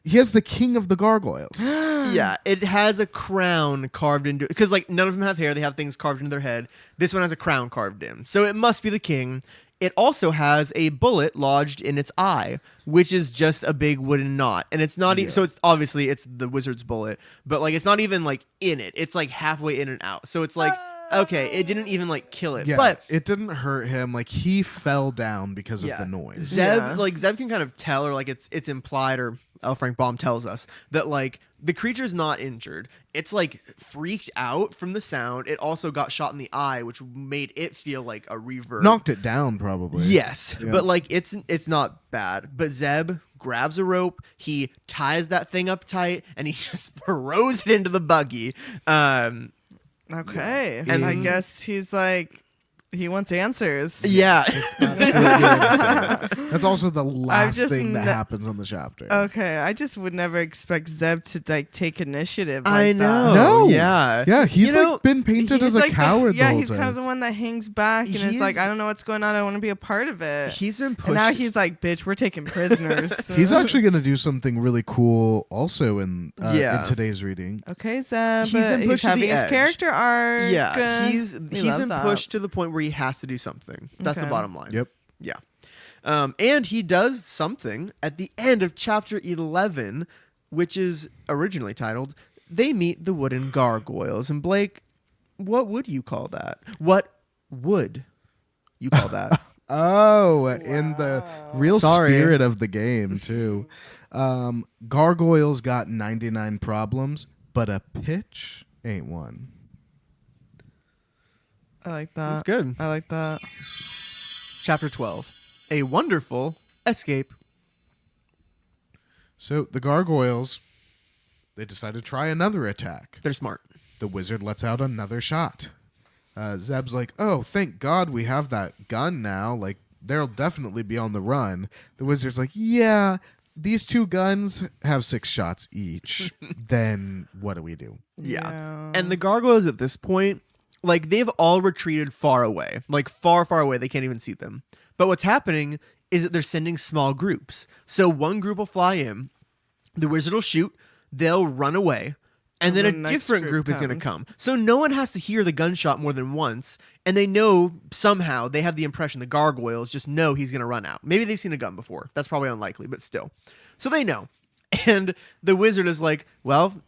he has the king of the gargoyles. Yeah, it has a crown carved into, because like none of them have hair, they have things carved into their head. This one has a crown carved in, so it must be the king. It also has a bullet lodged in its eye, which is just a big wooden knot, and it's not so it's obviously it's the wizard's bullet, but like it's not even like in it, it's like halfway in and out, so it's like okay, it didn't even like kill it. Yeah, But it didn't hurt him. Like, he fell down because of yeah, the noise. Zeb can kind of tell, or like it's implied, or L. Frank Baum tells us that like the creature's not injured. It's like freaked out from the sound. It also got shot in the eye, which made it feel like a reverb. Knocked it down, probably. Yes, Yeah. but like it's not bad. But Zeb grabs a rope, he ties that thing up tight, and he just throws it into the buggy. Okay. Yeah. And I In- guess he's like, he wants answers. Yeah. That's also the last just thing that ne- happens on the chapter. Okay. I just would never expect Zeb to like take initiative. Like I know. That. No. Yeah. Yeah, he's You know, like been painted He's as a like coward. yeah, the whole he's kind time. of the one that hangs back and is like, He's- I don't know what's going on. I want to be a part of it. He's been pushed. and now he's like, bitch, we're taking prisoners. He's actually going to do something really cool also in Yeah. today's reading. okay, Zeb. He's been pushed to having the his edge. character arc. Yeah, he's We he's love been that. pushed to the point where he has to do something. That's the Okay. bottom line. Yep. Yeah. And he does something at the end of chapter 11, which is originally titled "They Meet the Wooden Gargoyles." And Blake, what would you call that? What would you call that? Oh, in the real Sorry. spirit of the game, too. Gargoyles got 99 problems, but a pitch ain't one. I like that. That's good. I like that. Chapter 12, A Wonderful Escape. So the gargoyles, they decide to try another attack. They're smart. The wizard lets out another shot. Zeb's like, oh, thank God we have that gun now. Like, they'll definitely be on the run. The wizard's like, yeah, these two guns have 6 shots each. Then what do we do? Yeah. And the gargoyles at this point, like, they've all retreated far away. Like, far, far away. They can't even see them. But what's happening is that they're sending small groups. So one group will fly in, the wizard will shoot, they'll run away, and then the a next different group group is going to comes. come. So no one has to hear the gunshot more than once, and they know somehow, they have the impression the gargoyles just know he's going to run out. Maybe they've seen a gun before. That's probably unlikely, but still. So they know. And the wizard is like, well,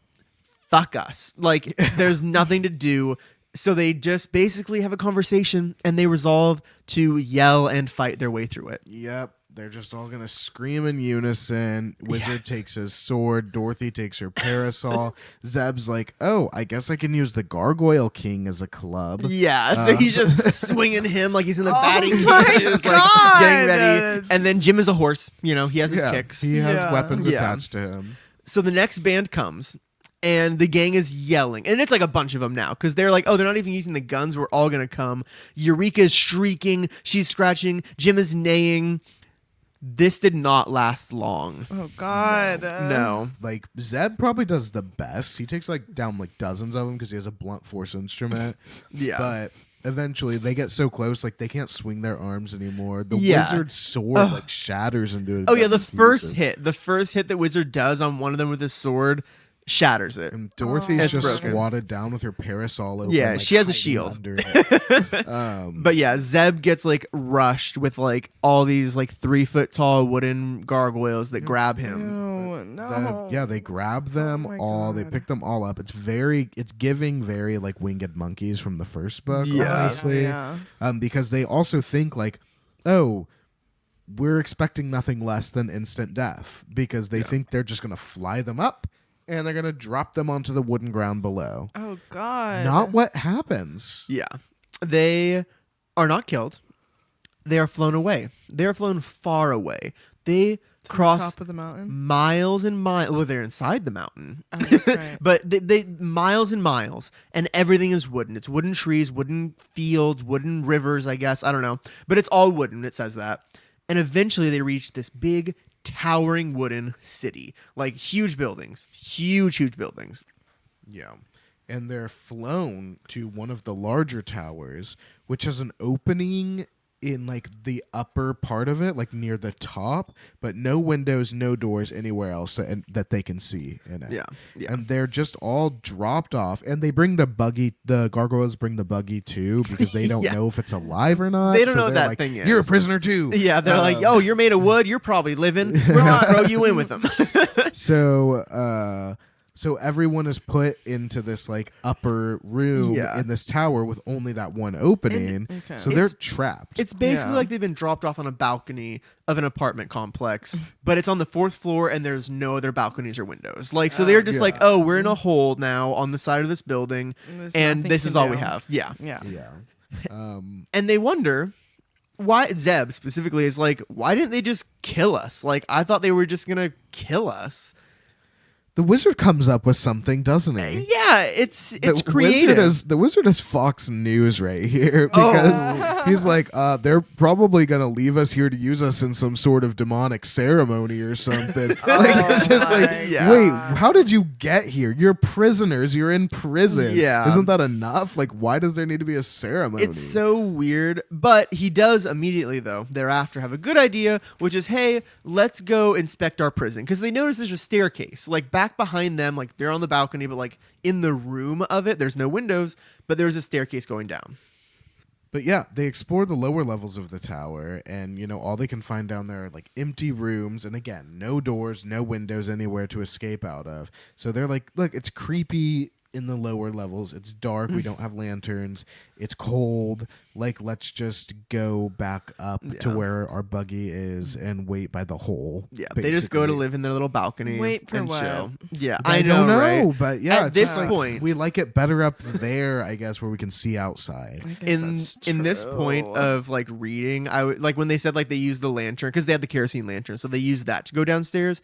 fuck us. Like, there's nothing to do. So they just basically have a conversation, and they resolve to yell and fight their way through it. Yep. They're just all going to scream in unison. Wizard takes his sword. Dorothy takes her parasol. Zeb's like, oh, I guess I can use the Gargoyle King as a club. Yeah, so he's just swinging him like he's in the batting my cages, like God. getting ready. And then Jim is a horse. You know, he has his Yeah, kicks. he has Yeah. weapons Yeah. attached to him. So the next band comes, and the gang is yelling. And it's like a bunch of them now, because they're like, oh, they're not even using the guns. We're all going to come. Eureka's shrieking. She's scratching. Jim is neighing. This did not last long. Oh God. No. Like, Zeb probably does the best. He takes like down like dozens of them because he has a blunt force instrument. Yeah. But eventually they get so close, like they can't swing their arms anymore. The Yeah. wizard's sword like shatters into it. Oh, yeah, the first hit that Wizard does on one of them with his sword shatters it. And Dorothy's It's just broken. squatted down with her parasol open. Yeah, like, she has a hiding shield. under it. But yeah, Zeb gets like rushed with like all these like 3-foot tall wooden gargoyles that grab him. No. Yeah, they grab them my all. They God. pick them all up. It's giving very like Winged Monkeys from the first book, Yeah. obviously. Yeah. Because they also think like, oh, we're expecting nothing less than instant death because they think they're just gonna fly them up and they're gonna drop them onto the wooden ground below. Oh God. Not what happens. Yeah. They are not killed. They are flown away. They are flown far away. They cross Top of the mountain. miles and miles. Well, they're inside the mountain. Oh, that's right. But they miles and miles, and everything is wooden. It's wooden trees, wooden fields, wooden rivers, I guess. I don't know. But it's all wooden. It says that. And eventually they reach this big, towering wooden city. Like huge buildings. Huge buildings. Yeah. And they're flown to one of the larger towers, which has an opening in like the upper part of it, like near the top, but no windows, no doors anywhere else that they can see in it. Yeah. And they're just all dropped off, and they bring the buggy. The gargoyles bring the buggy too because they don't Yeah. know if it's alive or not. They don't know they're what that like, thing is. You're a prisoner too. Yeah, they're like, oh, you're made of wood. You're probably living. We're going to throw you in with them. So everyone is put into this like upper room Yeah. in this tower with only that one opening. Okay. So they're It's- trapped. It's basically Yeah. like they've been dropped off on a balcony of an apartment complex, but it's on the 4th floor and there's no other balconies or windows. Like, so they're just yeah. like, oh, we're in a hole now on the side of this building, There's and nothing this you is can all we do. have. Yeah. Yeah. yeah. And they wonder why Zeb specifically is like, why didn't they just kill us? Like, I thought they were just going to kill us. The wizard comes up with something, doesn't he? Yeah, it's creative. The wizard is Fox News right here because he's like, they're probably gonna leave us here to use us in some sort of demonic ceremony or something. Like, it's just like, Yeah. wait, how did you get here? You're prisoners. You're in prison. Yeah. Isn't that enough? Like, why does there need to be a ceremony? It's so weird, but he does immediately, though, thereafter have a good idea, which is, hey, let's go inspect our prison. Because they notice there's a staircase, like back behind them, like they're on the balcony, but like in the room of it, there's no windows, but there's a staircase going down. But yeah, they explore the lower levels of the tower, and all they can find down there are like empty rooms, and again, no doors, no windows anywhere to escape out of. So they're like, look, it's creepy in the lower levels. It's dark. We don't have lanterns. It's cold. Like, let's just go back up to Yeah. where our buggy is and wait by the hole. Yeah, they just go to basically. live in their little balcony Wait for and what? chill. Yeah, I know, don't know, right? but yeah, At it's this just like, point- we like it better up there, I guess, where we can see outside. I guess in that's in this point true. of like reading, I would like when they said like they used the lantern because they had the kerosene lantern, so they used that to go downstairs.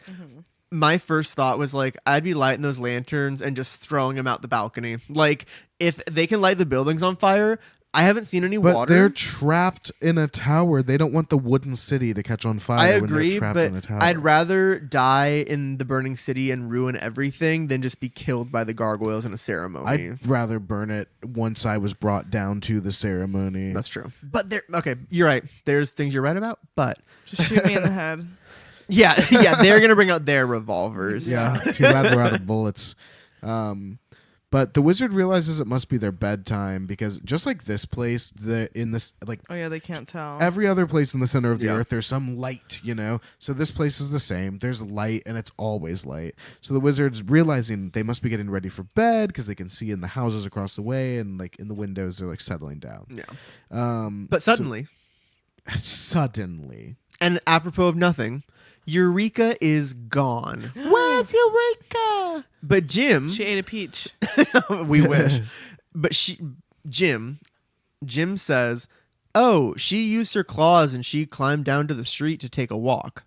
My first thought was like I'd be lighting those lanterns and just throwing them out the balcony. Like if they can light the buildings on fire, I haven't seen any But water. they're trapped in a tower. They don't want the wooden city to catch on fire. I when they're agree, trapped but in a tower. I'd rather die in the burning city and ruin everything than just be killed by the gargoyles in a ceremony. I'd rather burn it once I was brought down to the ceremony. That's true. But okay, you're right. There's things you're right about, but Just shoot me in the head. yeah, they're gonna bring out their revolvers. Yeah, too bad we're out of bullets. But the wizard realizes it must be their bedtime because just like this place, oh yeah, they can't tell. every other place in the center of the Yeah. earth, there's some light, So this place is the same. There's light, and it's always light. So the wizard's realizing they must be getting ready for bed because they can see in the houses across the way and like in the windows, they're like settling down. Yeah. But suddenly, Suddenly, and apropos of nothing, Eureka is gone. Where's Eureka? But Jim, She ate a peach. we wish. But Jim says, "Oh, she used her claws and she climbed down to the street to take a walk."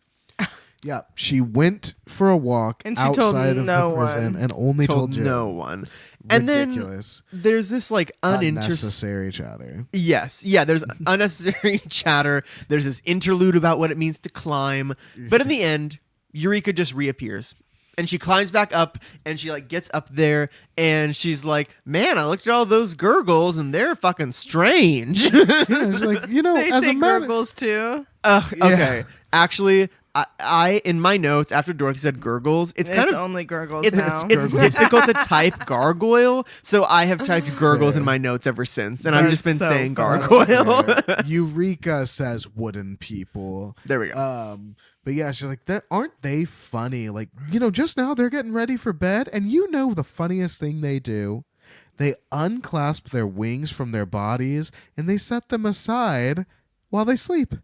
yeah, she went for a walk And she told outside of no the prison one. and only told Jim. no one. And then Ridiculous. there's this like uninteresting. Unnecessary chatter. Yes, yeah. There's unnecessary chatter. There's this interlude about what it means to climb. But in the end, Eureka just reappears. And she climbs back up and she like gets up there and she's like, "Man, I looked at all those gurgles and they're fucking strange." Yeah, she's like, They as say a matter, gurgles too. Okay. Actually, I in my notes after Dorothy said gurgles, it's kind of only gurgles it's now. difficult to type gargoyle, so I have typed gurgles in my notes ever since, and I've just been That's so saying funny. gargoyle. Eureka says wooden people. There we go. But yeah, she's like, aren't they funny? Like, just now they're getting ready for bed, and the funniest thing they do? They unclasp their wings from their bodies and they set them aside while they sleep.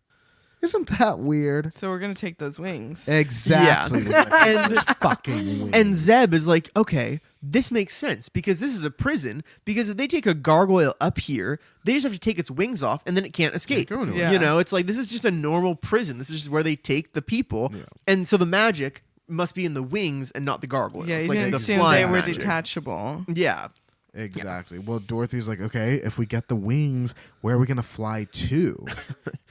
Isn't that weird? So we're gonna take those wings. Exactly. And- And fucking wings. And Zeb is like, okay, this makes sense because this is a prison. Because if they take a gargoyle up here, they just have to take its wings off and then it can't escape. Go anywhere. Yeah. It's like this is just a normal prison. This is just where they take the people. Yeah. And so the magic must be in the wings and not the gargoyles. Yeah, you like didn't the assume flying they were magic. detachable. Yeah. Exactly. Well, Dorothy's like, okay, if we get the wings, where are we gonna fly to?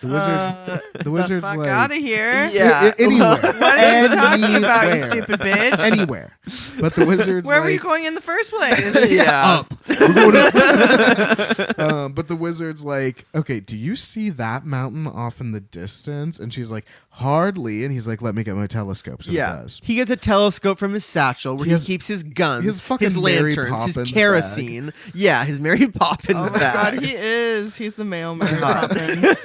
The wizard's Fuck like, out of here. Yeah. Anywhere. What are you talking about, you Anywhere. stupid bitch? Anywhere. But the wizard's Where like, were you going in the first place? Yeah. up. We're going up. But the wizard's like, okay, do you see that mountain off in the distance? And she's like, hardly. And he's like, let me get my telescope. So he Yeah. does. He gets a telescope from his satchel where he has- keeps his guns, his fucking his Mary lanterns, his Poppins kerosene. Yeah, his Mary Poppins Oh my bag. god, he is. He's the male Mary Poppins.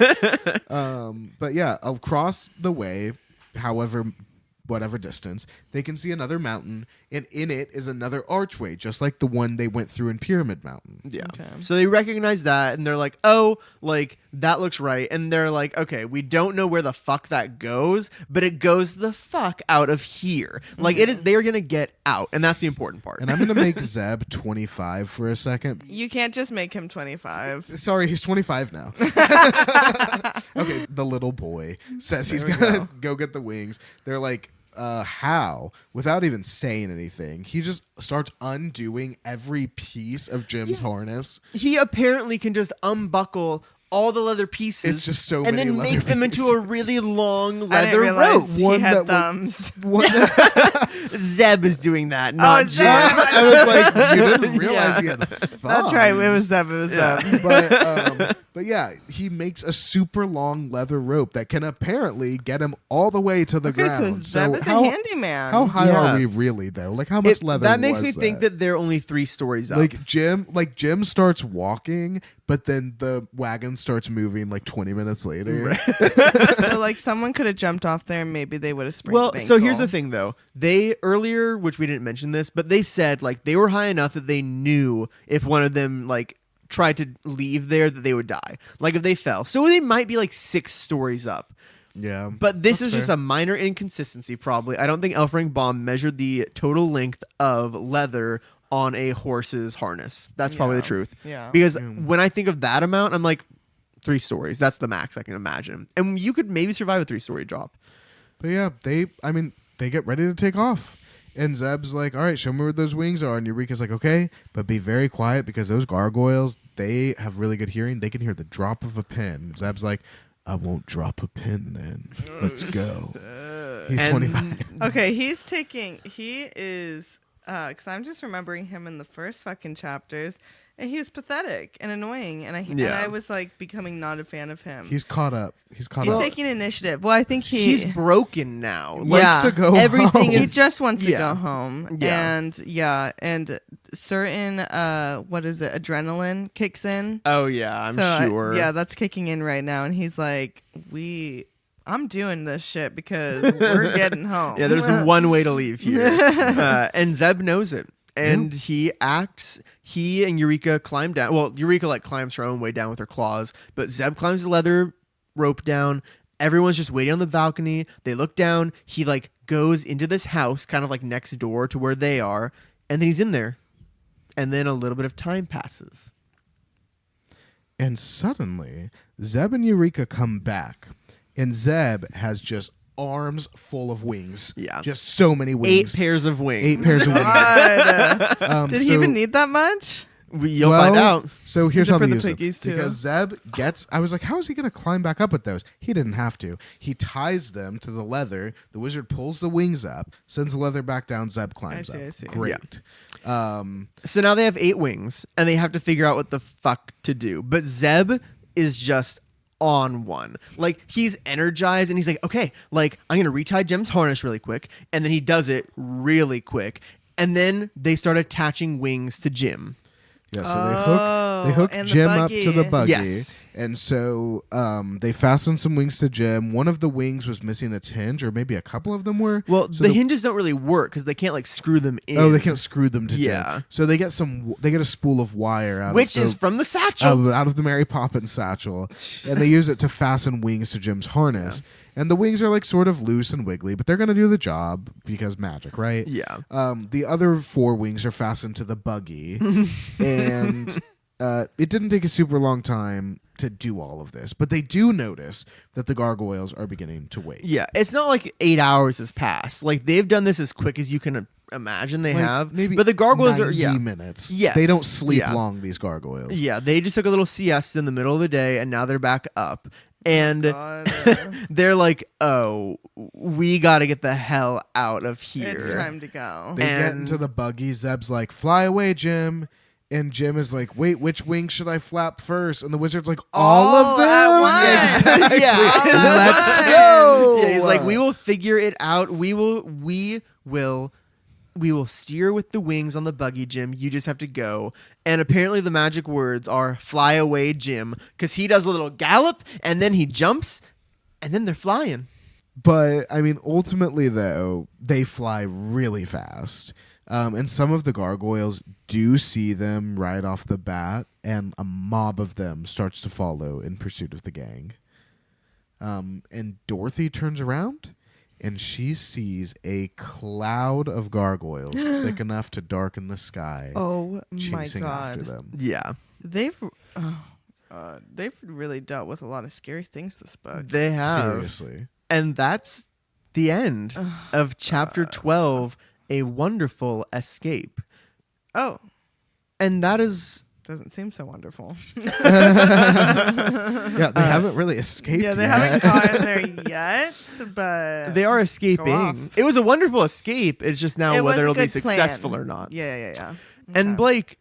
But yeah, across the way, whatever distance, they can see another mountain, and in it is another archway, just like the one they went through in Pyramid Mountain. Yeah. Okay. So they recognize that and they're like, oh, like that looks right. And they're like, okay, we don't know where the fuck that goes, but it goes the fuck out of here. Like it is, they're going to get out. And that's the important part. And I'm gonna make Zeb 25 for a second. You can't just make him 25. Sorry, he's 25 now. Okay, the little boy says he's There we gonna go get the wings. They're like, how? Without even saying anything, he just starts undoing every piece of Jim's harness. He apparently can just unbuckle all the leather pieces. It's just so and many then leather make them into pieces. a really long I leather didn't rope. realize he One had that was- thumbs. One that- Zeb is doing that, not Zeb. Jim. I was like, you didn't realize Yeah. he had thumbs. That's right. It was Zeb. It was Zeb. But yeah, he makes a super long leather rope that can apparently get him all the way to the Okay, so ground. Zeb is how, a handyman. how high Yeah. are we really though? Like how much leather? That makes was me think that they're only 3 stories up. like Jim starts walking, but then the wagon starts moving like 20 minutes later. So, like someone could have jumped off there and maybe they would have sprained Well, an so here's the ankle. thing though. They earlier, which we didn't mention this, but they said like they were high enough that they knew if one of them like tried to leave there that they would die. Like if they fell. So they might be like 6 stories up. Yeah. But this That's is just fair. a minor inconsistency probably. I don't think Elfring Baum measured the total length of leather on a horse's harness. That's probably the Yeah. truth. Yeah. Because when I think of that amount, I'm like 3 stories. That's the max I can imagine. And you could maybe survive a 3-story drop. But yeah, they get ready to take off. And Zeb's like, all right, show me where those wings are. And Eureka's like, okay, but be very quiet because those gargoyles, they have really good hearing. They can hear the drop of a pin. Zeb's like, I won't drop a pin then. Let's go. He's 25. Okay, he is, because I'm just remembering him in the first fucking chapters, and he was pathetic and annoying, and I was like becoming not a fan of him. He's caught up. He's taking initiative. Well, I think he's broken now. Wants to go everything home. He just wants to go home. Yeah. And certain what is it? Adrenaline kicks in. Oh yeah, I'm sure. That's kicking in right now, and he's like, I'm doing this shit because we're getting home. Yeah, there's one way to leave here. And Zeb knows it. And he and Eureka climb down. Well, Eureka like climbs her own way down with her claws, but Zeb climbs the leather rope down. Everyone's just waiting on the balcony. They look down. He like goes into this house, kind of like next door to where they are. And then he's in there. And then a little bit of time passes. And suddenly, Zeb and Eureka come back. And Zeb has just arms full of wings. Yeah. Just so many wings. 8 pairs of wings. 8 pairs of wings. Did he even need that much? You'll find out. So here's how for they the use them. piggies, too? Because Zeb I was like, how is he going to climb back up with those? He didn't have to. He ties them to the leather. The wizard pulls the wings up, sends the leather back down. Zeb climbs up. I see. Great. So now they have 8 wings, and they have to figure out what the fuck to do. But Zeb is just on one. Like, he's energized, and he's like, okay, like, I'm going to retie Jem's harness really quick. And then he does it really quick. And then they start attaching wings to Jim. Yeah, so they hook Jim up to the buggy. Yes. And so they fasten some wings to Jim. One of the wings was missing its hinge, or maybe a couple of them were. Well, so the hinges don't really work because they can't like screw them in. Oh, they can't screw them to Yeah. Jim. So they get a spool of wire out which of is from the satchel. out of the Mary Poppins satchel, and they use it to fasten wings to Jim's harness. Yeah. And the wings are like sort of loose and wiggly, but they're going to do the job because magic, right? Yeah. The other 4 wings are fastened to the buggy, and it didn't take a super long time to do all of this, but they do notice that the gargoyles are beginning to wake. Yeah, it's not like 8 hours has passed. Like, they've done this as quick as you can imagine they have. Maybe but the gargoyles 90 are minutes. Yes. They don't sleep long, these gargoyles. Yeah, they just took a little siesta in the middle of the day, and now they're back up. And they're like, oh, we got to get the hell out of here. It's time to go. They get into the buggy. Zeb's like, fly away, Jim. And Jim is like, wait, which wing should I flap first? And the wizard's like, all of them? At once. Exactly. Yeah. Let's go. Yeah, he's like, we will figure it out. We will steer with the wings on the buggy, Jim. You just have to go. And apparently the magic words are fly away, Jim, because he does a little gallop and then he jumps and then they're flying. But, I mean, ultimately, though, they fly really fast. And some of the gargoyles do see them right off the bat, and a mob of them starts to follow in pursuit of the gang. And Dorothy turns around, and she sees a cloud of gargoyles thick enough to darken the sky. Oh my chasing god! after them. Yeah. They've really dealt with a lot of scary things this book. They have. Seriously. And that's the end of chapter 12, A Wonderful Escape. Oh. And that is... Doesn't seem so wonderful. Yeah, they haven't really escaped Yeah, they yet. haven't gotten there yet, but... They are escaping. It was a wonderful escape. It's just now It was whether a it'll be good plan. successful or not. Yeah. And Okay. Blake,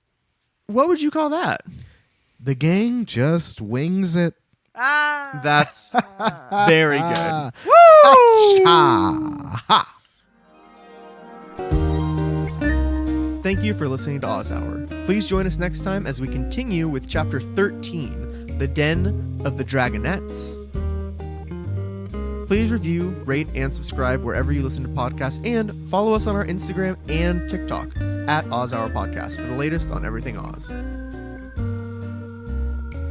what would you call that? The gang just wings it. That's very good. Woo! Ha! Thank you for listening to Oz Hour. Please join us next time as we continue with Chapter 13, The Den of the Dragonettes. Please review, rate, and subscribe wherever you listen to podcasts, and follow us on our Instagram and TikTok at Oz Hour Podcast for the latest on everything Oz.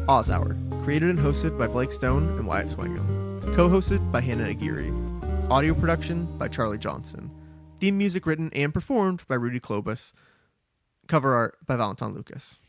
Oz Hour, created and hosted by Blake Stone and Wyatt Swingham. Co-hosted by Hannah Aguirre. Audio production by Charlie Johnson. Theme music written and performed by Rudy Klobus. Cover art by Valentin Lucas.